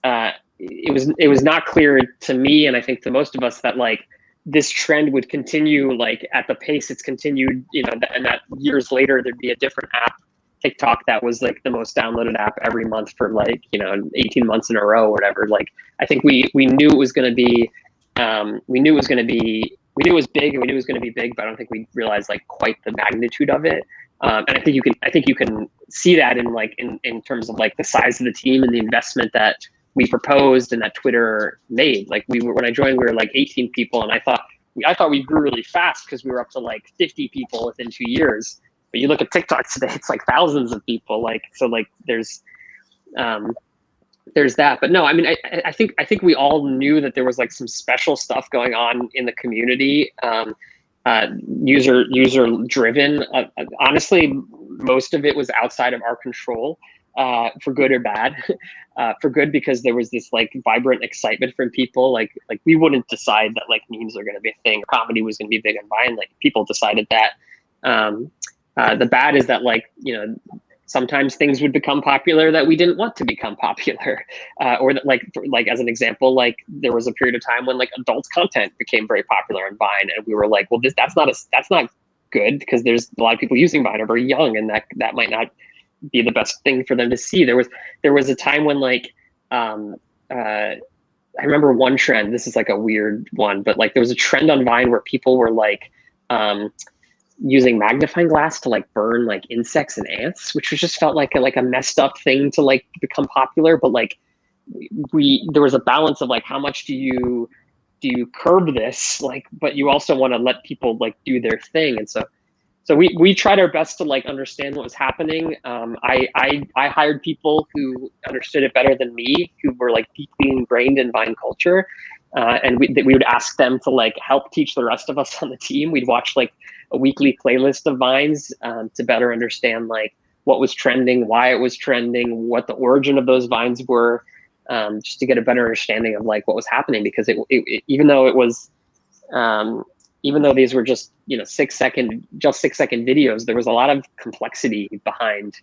it was not clear to me, and I think to most of us, that like this trend would continue like at the pace it's continued, and that years later there'd be a different app, TikTok, that was like the most downloaded app every month for like 18 months in a row or whatever. Like I think we knew it was going to be, we knew it was big, and we knew it was going to be big, but I don't think we realized like quite the magnitude of it. And I think you can see that in terms of like the size of the team and the investment that we proposed and that Twitter made. Like when I joined, we were like 18 people, and I thought we grew really fast because we were up to like 50 people within 2 years. But you look at TikTok today, it's like thousands of people. Like, so like there's that. But no, I mean, I think we all knew that there was like some special stuff going on in the community, user driven. Honestly, most of it was outside of our control, for good or bad. For good, because there was this like vibrant excitement from people. Like we wouldn't decide that like memes are going to be a thing, comedy was going to be big on Vine. Like people decided that. The bad is that like, sometimes things would become popular that we didn't want to become popular, or that like as an example, like there was a period of time when like adult content became very popular on Vine, and we were like, well, that's not good, because there's a lot of people using Vine are very young, and that might not be the best thing for them to see. There was a time when like I remember one trend. This is like a weird one, but like there was a trend on Vine where people were like using magnifying glass to like burn like insects and ants, which just felt like a messed up thing to like become popular. But like there was a balance of like, how much do you curb this, like, but you also want to let people like do their thing. And so we tried our best to like understand what was happening. I hired people who understood it better than me, who were like deeply ingrained in Vine culture. And we would ask them to like help teach the rest of us on the team. We'd watch like a weekly playlist of Vines, to better understand like what was trending, why it was trending, what the origin of those Vines were, just to get a better understanding of like what was happening. Because it even though it was, even though these were just 6 second videos, there was a lot of complexity behind,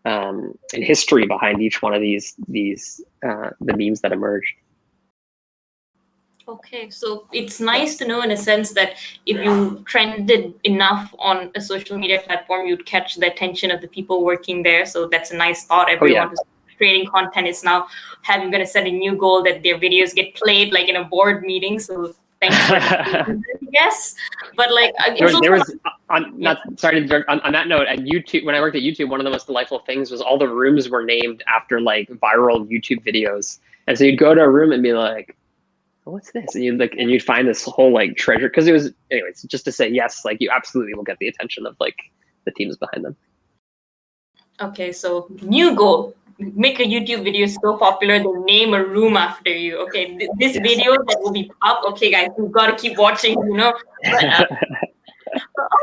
and history behind each one of these the memes that emerged. Okay, so it's nice to know in a sense that if you trended enough on a social media platform, you'd catch the attention of the people working there. So that's a nice thought. Everyone who's creating content is now going to set a new goal that their videos get played like in a board meeting. So thanks for that, I guess. But like on that note, at YouTube, when I worked at YouTube, one of the most delightful things was all the rooms were named after like viral YouTube videos. And so you'd go to a room and be like, what's this? And you'd find this whole like treasure, because it was, anyways, just to say, yes, like you absolutely will get the attention of like the teams behind them. Okay, so new goal: make a YouTube video so popular they'll name a room after you. Okay, this video that will be up. Okay, guys, we've got to keep watching. But,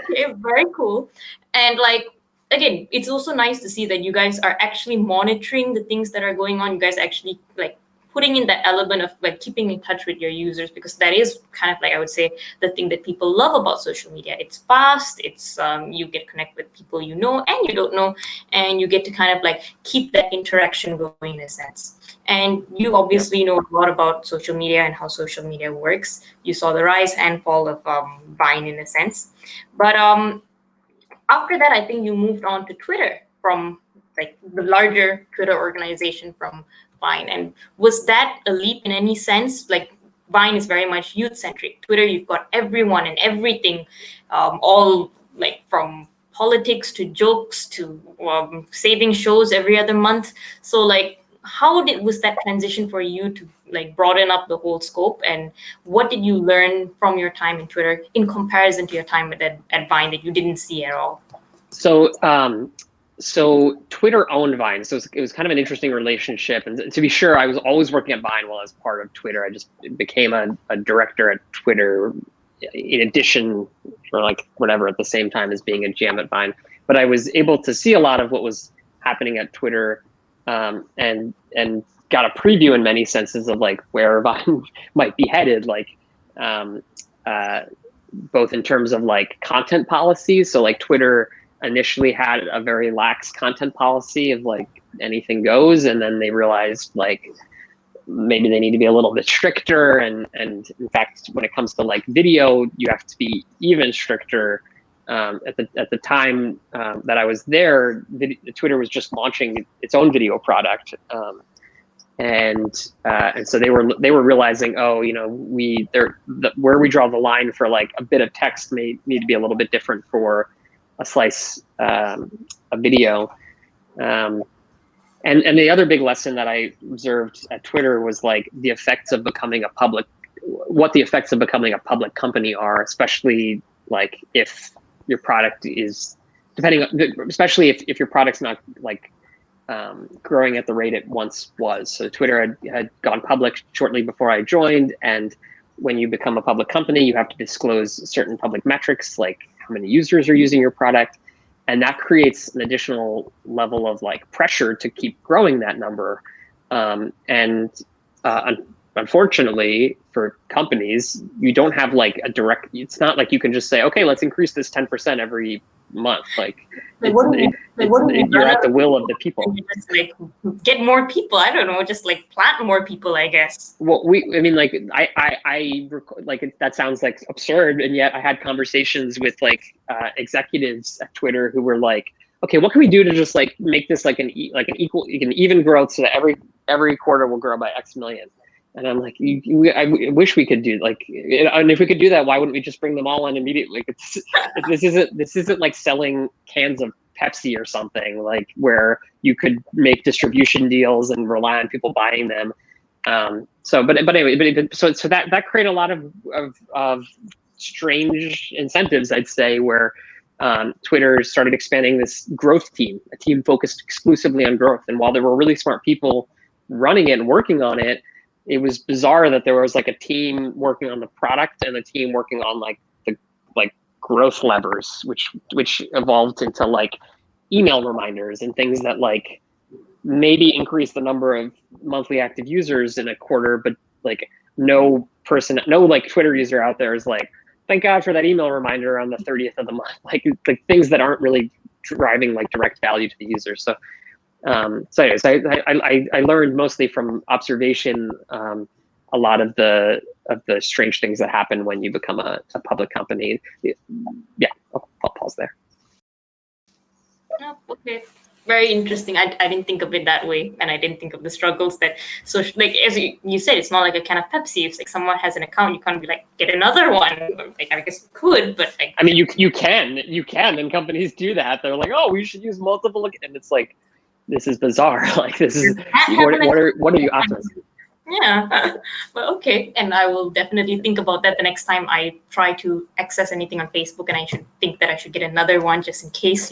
okay, very cool. And like, again, it's also nice to see that you guys are actually monitoring the things that are going on. You guys actually like putting in that element of like keeping in touch with your users, because that is kind of like, I would say, the thing that people love about social media. It's fast, it's you get connect with people you know and you don't know, and you get to kind of like keep that interaction going in a sense. And you obviously know a lot about social media and how social media works. You saw the rise and fall of Vine in a sense. But after that, I think you moved on to Twitter from like the larger Twitter organization from Vine. And was that a leap in any sense? Like Vine is very much youth centric. Twitter, you've got everyone and everything, all like from politics to jokes to saving shows every other month. So like, how was that transition for you to like broaden up the whole scope, and what did you learn from your time in Twitter in comparison to your time at Vine that you didn't see at all? So Twitter owned Vine, so it was kind of an interesting relationship. And to be sure, I was always working at Vine while I was part of Twitter. I just became a director at Twitter, in addition, or like whatever, at the same time as being a GM at Vine. But I was able to see a lot of what was happening at Twitter, and got a preview in many senses of like where Vine might be headed, like both in terms of like content policies. So like Twitter initially had a very lax content policy of like anything goes, and then they realized like maybe they need to be a little bit stricter. And in fact, when it comes to like video, you have to be even stricter. At the time that I was there, Twitter was just launching its own video product. And so they were realizing, oh, where we draw the line for like a bit of text may need to be a little bit different for a slice of video. And the other big lesson that I observed at Twitter was like what the effects of becoming a public company are, especially like if your product is especially if your product's not like growing at the rate it once was. So Twitter had gone public shortly before I joined, and when you become a public company, you have to disclose certain public metrics, like how many users are using your product, and that creates an additional level of like pressure to keep growing that number. Unfortunately for companies, you don't have like a direct, it's not like you can just say, okay, let's increase this 10% every month. Like you're at the will of the people. You just like get more people. I don't know, just like plant more people, I guess. Well, that sounds like absurd, and yet I had conversations with like executives at Twitter who were like, okay, what can we do to just like make this like an even growth so that every quarter will grow by X million? And I'm like, I wish we could do like, and if we could do that, why wouldn't we just bring them all in immediately? This isn't like selling cans of Pepsi or something, like where you could make distribution deals and rely on people buying them. So that created a lot of strange incentives, I'd say, where Twitter started expanding this growth team, a team focused exclusively on growth. And while there were really smart people running it and working on it, it was bizarre that there was like a team working on the product and a team working on like the growth levers, which evolved into like email reminders and things that like maybe increase the number of monthly active users in a quarter, but like no like Twitter user out there is like, thank God for that email reminder on the 30th of the month. Like things that aren't really driving like direct value to the user. So anyways, I learned mostly from observation a lot of the strange things that happen when you become a public company. Yeah, I'll pause there. Oh, okay. Very interesting. I didn't think of it that way, and I didn't think of the struggles that. So, like as you said, it's not like a can of Pepsi. If like someone has an account, you can't be like get another one. Like I guess you could, but like I mean, you can, and companies do that. They're like, oh, we should use multiple, and it's like, this is bizarre. Like this is what are you optimizing? Yeah, well, okay. And I will definitely think about that the next time I try to access anything on Facebook, and I should think that I should get another one just in case,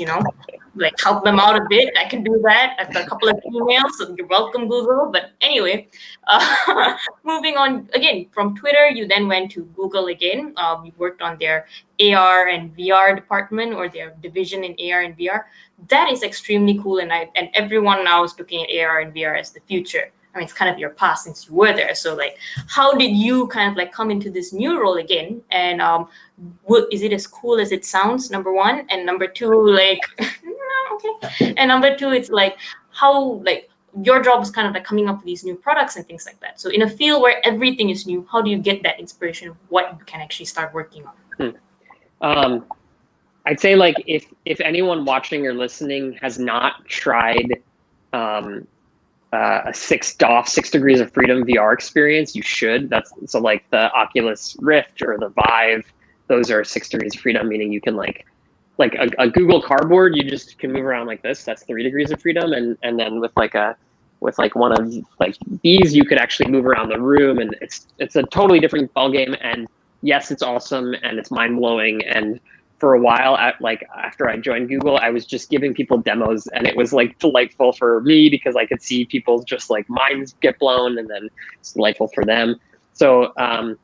like help them out a bit. I can do that. I've got a couple of emails, so you're welcome, Google. But anyway, moving on again from Twitter, you then went to Google again. You worked on their AR and VR department, or their division in AR and VR. That is extremely cool, and everyone now is looking at AR and VR as the future. I mean, it's kind of your past since you were there. So, like, how did you kind of like come into this new role again? And is it as cool as it sounds? Number one, and number two, like, okay. And number two, it's like how like your job is kind of like coming up with these new products and things like that. So, in a field where everything is new, how do you get that inspiration of what you can actually start working on? I'd say like if anyone watching or listening has not tried a 6 degrees of freedom VR experience, you should. So like the Oculus Rift or the Vive, those are 6 degrees of freedom, meaning you can like a Google Cardboard, you just can move around like this. That's 3 degrees of freedom, and then with one of like these, you could actually move around the room, and it's a totally different ballgame. And yes, it's awesome and it's mind blowing. And for a while, after I joined Google, I was just giving people demos, and it was like delightful for me because I could see people's just like minds get blown, and then it's delightful for them. So on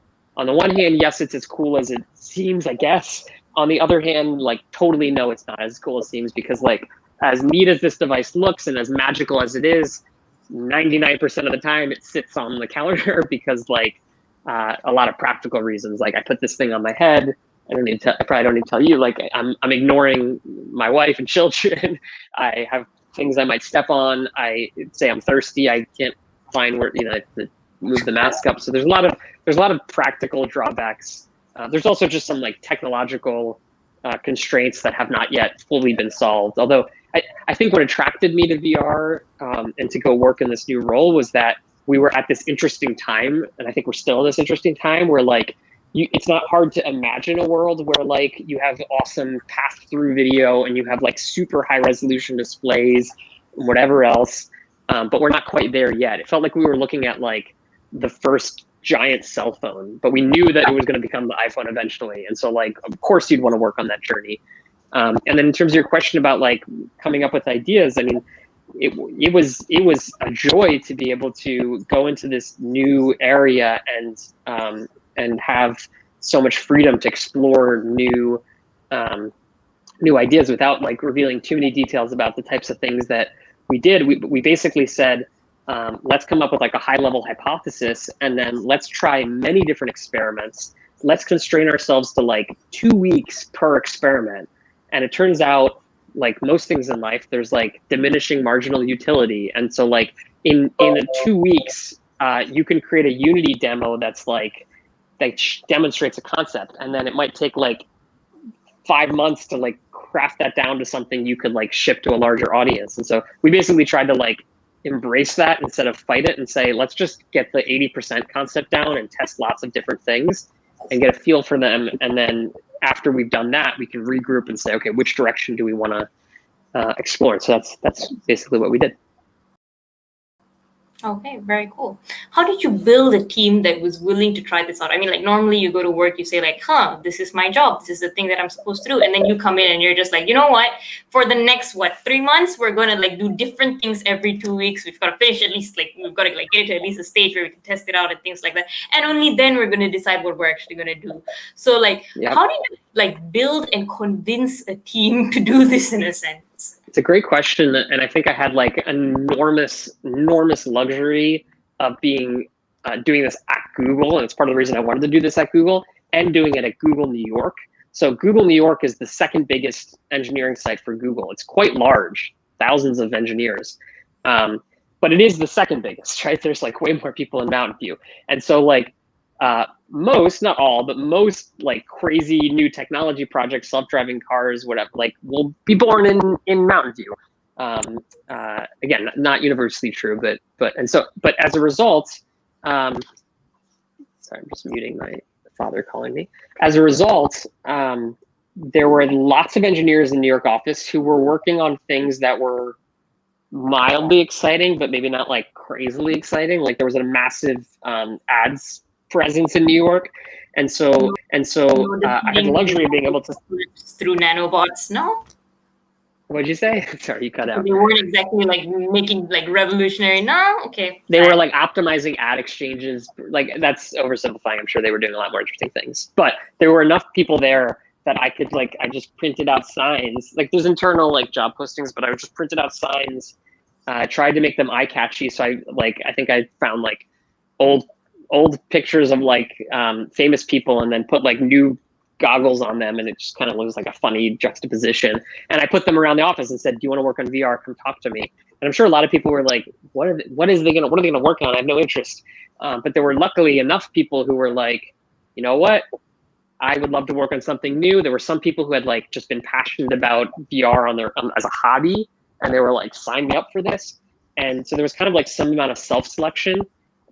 the one hand, yes, it's as cool as it seems, I guess. On the other hand, like totally no, it's not as cool as it seems, because like as neat as this device looks and as magical as it is, 99% of the time it sits on the counter because like a lot of practical reasons. Like I put this thing on my head. I probably don't need to tell you, like I'm ignoring my wife and children. I have things I might step on. I say I'm thirsty. I can't find where, move the mask up. So there's a lot of practical drawbacks. There's also just some like technological constraints that have not yet fully been solved. Although I think what attracted me to VR and to go work in this new role was that we were at this interesting time, and I think we're still in this interesting time where like it's not hard to imagine a world where like you have awesome pass-through video and you have like super high resolution displays and whatever else, but we're not quite there yet. It felt like we were looking at like the first giant cell phone, but we knew that it was going to become the iPhone eventually. And so like, of course you'd want to work on that journey. And then in terms of your question about like coming up with ideas, I mean, it was a joy to be able to go into this new area and have so much freedom to explore new ideas without like revealing too many details about the types of things that we did. We basically said, let's come up with like a high level hypothesis, and then let's try many different experiments. Let's constrain ourselves to like 2 weeks per experiment. And it turns out, like most things in life, there's like diminishing marginal utility. And so like in 2 weeks, you can create a Unity demo that demonstrates a concept. And then it might take like 5 months to like craft that down to something you could like ship to a larger audience. And so we basically tried to like embrace that instead of fight it and say, let's just get the 80% concept down and test lots of different things and get a feel for them. And then after we've done that, we can regroup and say, okay, which direction do we want to explore? So that's basically what we did. Okay, very cool. How did you build a team that was willing to try this out? I mean, like normally you go to work, you say like, this is my job. This is the thing that I'm supposed to do. And then you come in and you're just like, you know what? For the next, 3 months, we're going to like do different things every 2 weeks. We've got to finish at least like, we've got to like get it to at least a stage where we can test it out and things like that. And only then we're going to decide what we're actually going to do. So like, How do you like build and convince a team to do this in a sense? It's a great question, and I think I had like enormous luxury of being doing this at Google, and it's part of the reason I wanted to do this at Google and doing it at Google New York. So Google New York is the second biggest engineering site for Google. It's quite large, thousands of engineers, but it is the second biggest, right? There's like way more people in Mountain View, and so like most, not all, but most like crazy new technology projects, self-driving cars, whatever, like, well, people aren't in Mountain View. Again, not universally true, but as a result, sorry, I'm just muting my father calling me. As a result, there were lots of engineers in New York office who were working on things that were mildly exciting, but maybe not like crazily exciting. Like there was a massive ads presence in New York, and so I had the luxury of being able to through nanobots. No, what'd you say? Sorry, you cut out. They weren't exactly like making like revolutionary. No, okay. They were like optimizing ad exchanges. Like that's oversimplifying. I'm sure they were doing a lot more interesting things, but there were enough people there that I could like, I just printed out signs. Like there's internal like job postings, but I just printed out signs, tried to make them eye catchy. So I think I found like old pictures of like famous people and then put like new goggles on them, and it just kind of looks like a funny juxtaposition. And I put them around the office and said, do you want to work on VR? Come talk to me. And I'm sure a lot of people were like, what are they gonna work on? I have no interest. But there were luckily enough people who were like, you know what? I would love to work on something new. There were some people who had like just been passionate about VR as a hobby, and they were like, sign me up for this. And so there was kind of like some amount of self-selection.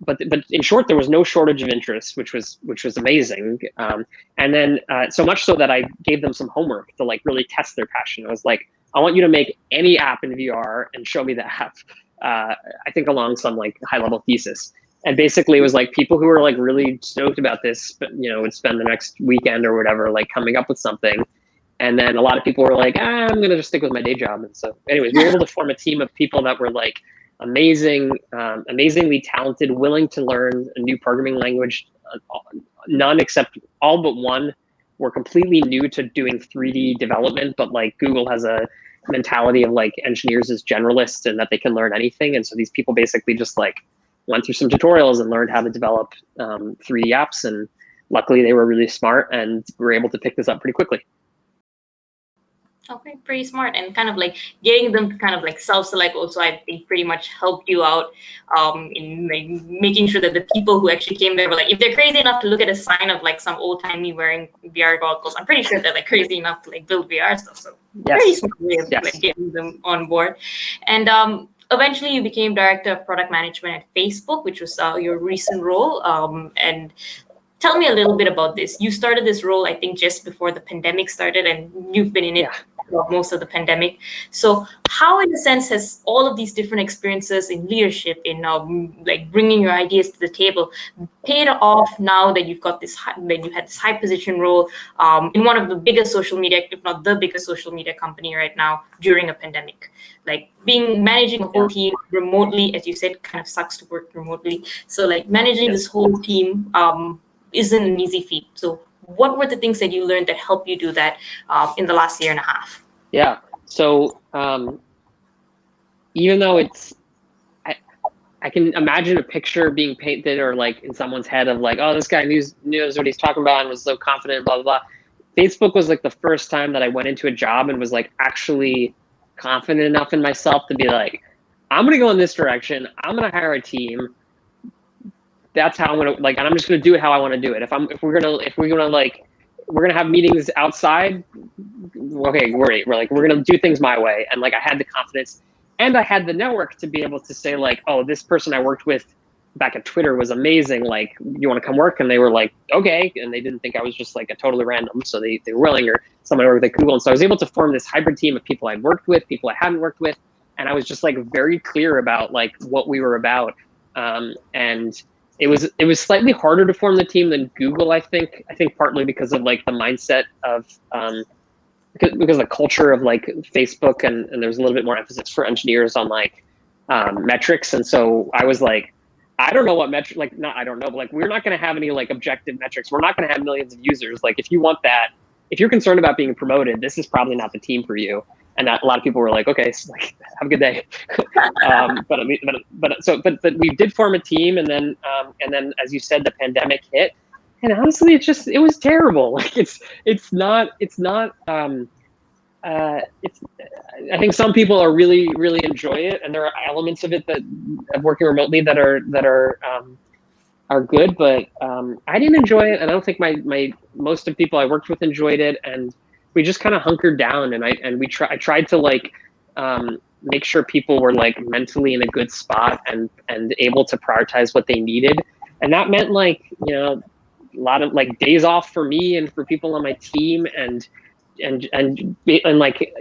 But in short, there was no shortage of interest, which was amazing. And then so much so that I gave them some homework to like really test their passion. I was like, I want you to make any app in VR and show me the app. I think along some like high level thesis. And basically it was like people who were like really stoked about this, but would spend the next weekend or whatever, like coming up with something. And then a lot of people were like, I'm going to just stick with my day job. And so anyways, we were able to form a team of people that were like, amazingly talented, willing to learn a new programming language. None except all but one were completely new to doing 3D development, but like Google has a mentality of like engineers as generalists and that they can learn anything. And so these people basically just like went through some tutorials and learned how to develop 3D apps. And luckily they were really smart and were able to pick this up pretty quickly. Okay, pretty smart, and kind of like getting them to kind of like self-select also, I think pretty much helped you out in like making sure that the people who actually came there were like, if they're crazy enough to look at a sign of like some old-timey wearing VR goggles, I'm pretty sure they're like crazy enough to like build VR stuff. So pretty Yes. smart way of like Yes. getting them on board. And eventually you became director of product management at Facebook, which was your recent role. And tell me a little bit about this. You started this role, I think, just before the pandemic started, and you've been in Yeah. it throughout most of the pandemic. So, how, in a sense, has all of these different experiences in leadership, in like bringing your ideas to the table, paid off now that you've got this, that you had this high position role in one of the biggest social media, if not the biggest social media company right now during a pandemic? Like being managing a whole Yeah. team remotely, as you said, kind of sucks to work remotely. So, like managing this Yes. whole team isn't an easy feat. So, what were the things that you learned that helped you do that in the last year and a half? Yeah. So even though I, I can imagine a picture being painted or like in someone's head of like, oh, this guy knows what he's talking about and was so confident, blah, blah, blah. Facebook was like the first time that I went into a job and was like actually confident enough in myself to be like, I'm going to go in this direction. I'm going to hire a team. That's how I'm going to like, and I'm just going to do it how I want to do it. If we're going to like, we're going to have meetings outside. Okay, great. We're going to do things my way. And like, I had the confidence and I had the network to be able to say like, oh, this person I worked with back at Twitter was amazing. Like, you want to come work? And they were like, okay. And they didn't think I was just like a totally random. So they were willing, or someone I worked with at Google. And so I was able to form this hybrid team of people I'd worked with, people I hadn't worked with. And I was just like very clear about like what we were about. And it was slightly harder to form the team than Google, I think. I think partly because of like the mindset of because the culture of like Facebook and there's a little bit more emphasis for engineers on like metrics. And so I was like, I don't know what metric, like not I don't know, but like we're not going to have any like objective metrics. We're not going to have millions of users. Like if you want that, if you're concerned about being promoted, this is probably not the team for you. And that, a lot of people were like, okay, so like have a good day. But I mean, but we did form a team, and then as you said, the pandemic hit, and honestly, it was terrible. Like it's I think some people are really enjoy it, and there are elements of it that of working remotely that are good, but I didn't enjoy it, and I don't think my most of people I worked with enjoyed it, and we just kind of hunkered down, and I tried to like make sure people were like mentally in a good spot and able to prioritize what they needed, and that meant like a lot of like days off for me and for people on my team, and like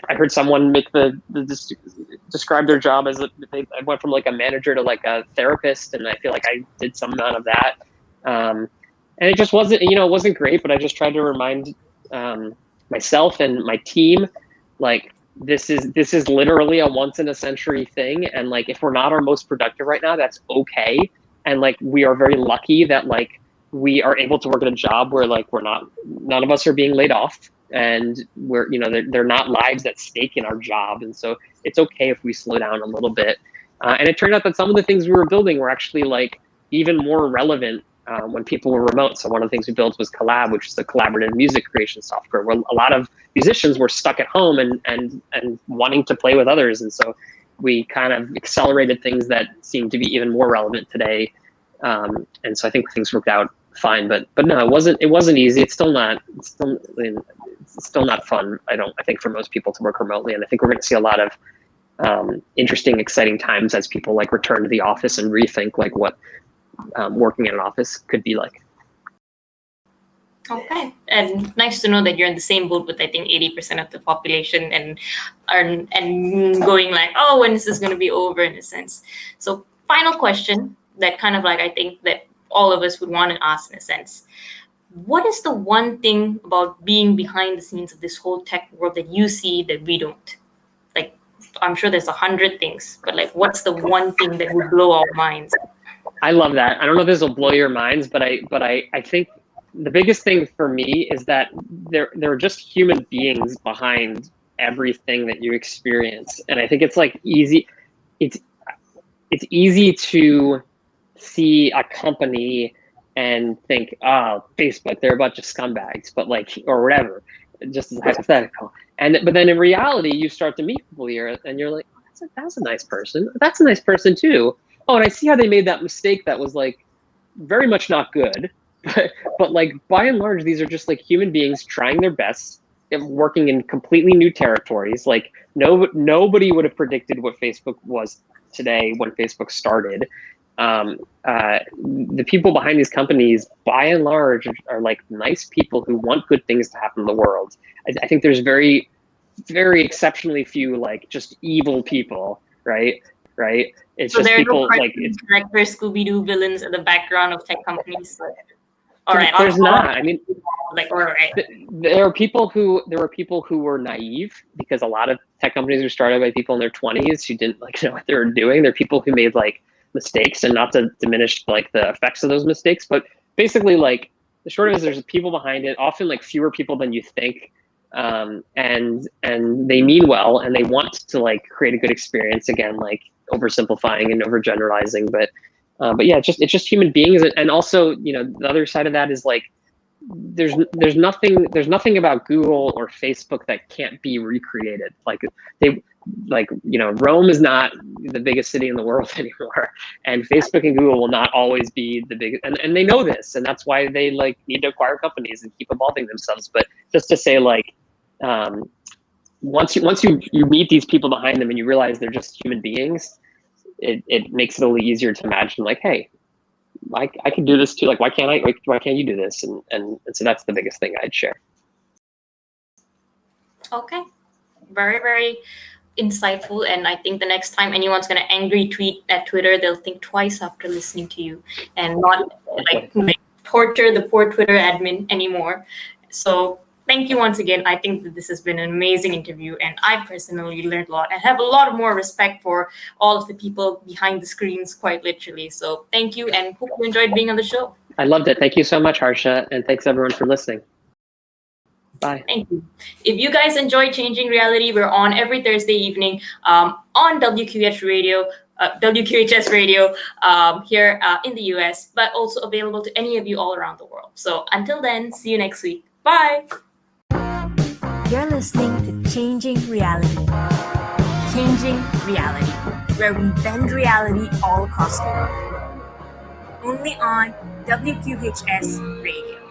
I heard someone make describe their job as I went from like a manager to like a therapist, and I feel like I did some amount of that, and it just wasn't it wasn't great, but I just tried to remind myself and my team like this is literally a once in a century thing, and like if we're not our most productive right now, that's okay, and like we are very lucky that like we are able to work at a job where like none of us are being laid off, and we're they're not lives at stake in our job, and so it's okay if we slow down a little bit, and it turned out that some of the things we were building were actually like even more relevant when people were remote. So one of the things we built was Collab, which is the collaborative music creation software, where a lot of musicians were stuck at home and wanting to play with others, and so we kind of accelerated things that seem to be even more relevant today, and so I think things worked out fine, but no, it wasn't easy. It's still not fun. I think for most people to work remotely, and I think we're going to see a lot of interesting, exciting times as people like return to the office and rethink like what working in an office could be like. Okay, and nice to know that you're in the same boat with I think 80% of the population, and going like, oh, when is this going to be over in a sense? So, final question that kind of like I think that all of us would want to ask in a sense. What is the one thing about being behind the scenes of this whole tech world that you see that we don't? Like, I'm sure there's 100 things, but like, what's the one thing that would blow our minds? I love that. I don't know if this will blow your minds, but I think the biggest thing for me is that there are just human beings behind everything that you experience, and I think it's like easy. It's easy to see a company and think, oh, Facebook, they're a bunch of scumbags, but like, or whatever. just as hypothetical. But then in reality, you start to meet people here, and you're like, oh, that's a nice person. That's a nice person too. Oh, and I see how they made that mistake. That was like very much not good. But like by and large, these are just like human beings trying their best and working in completely new territories. Like nobody would have predicted what Facebook was today when Facebook started. The people behind these companies, by and large, are like nice people who want good things to happen in the world. I think there's very, very exceptionally few like just evil people, right? It's So just there are no people like it's. character Scooby-Doo villains in the background of tech companies. All right, There's not. I mean, like all right. there were people who were naive, because a lot of tech companies were started by people in their 20s who didn't like know what they were doing. There are people who made like mistakes, and not to diminish like the effects of those mistakes, but basically like the short of it is there's people behind it, often like fewer people than you think, and they mean well, and they want to like create a good experience. Again, like oversimplifying and overgeneralizing, but yeah, it's just human beings. And also, the other side of that is like there's nothing about Google or Facebook that can't be recreated. Rome is not the biggest city in the world anymore, and Facebook and Google will not always be the biggest, and they know this, and that's why they like need to acquire companies and keep evolving themselves. But just to say, like, once you meet these people behind them and you realize they're just human beings, it makes it a little easier to imagine, like, hey, I can do this too. Like, why can't you do this? And so that's the biggest thing I'd share. Okay, very, very insightful. And I think the next time anyone's going to angry tweet at Twitter, they'll think twice after listening to you and not like torture the poor Twitter admin anymore. So thank you once again. I think that this has been an amazing interview, and I personally learned a lot and have a lot more respect for all of the people behind the screens, quite literally. So thank you, and hope you enjoyed being on the show. I loved it. Thank you so much, Harsha, and thanks everyone for listening. Bye. Thank you. If you guys enjoy Changing Reality, we're on every Thursday evening on WQHS Radio here in the US, but also available to any of you all around the world. So until then, see you next week. Bye. You're listening to Changing Reality. Changing Reality, where we bend reality all across the world. Only on WQHS Radio.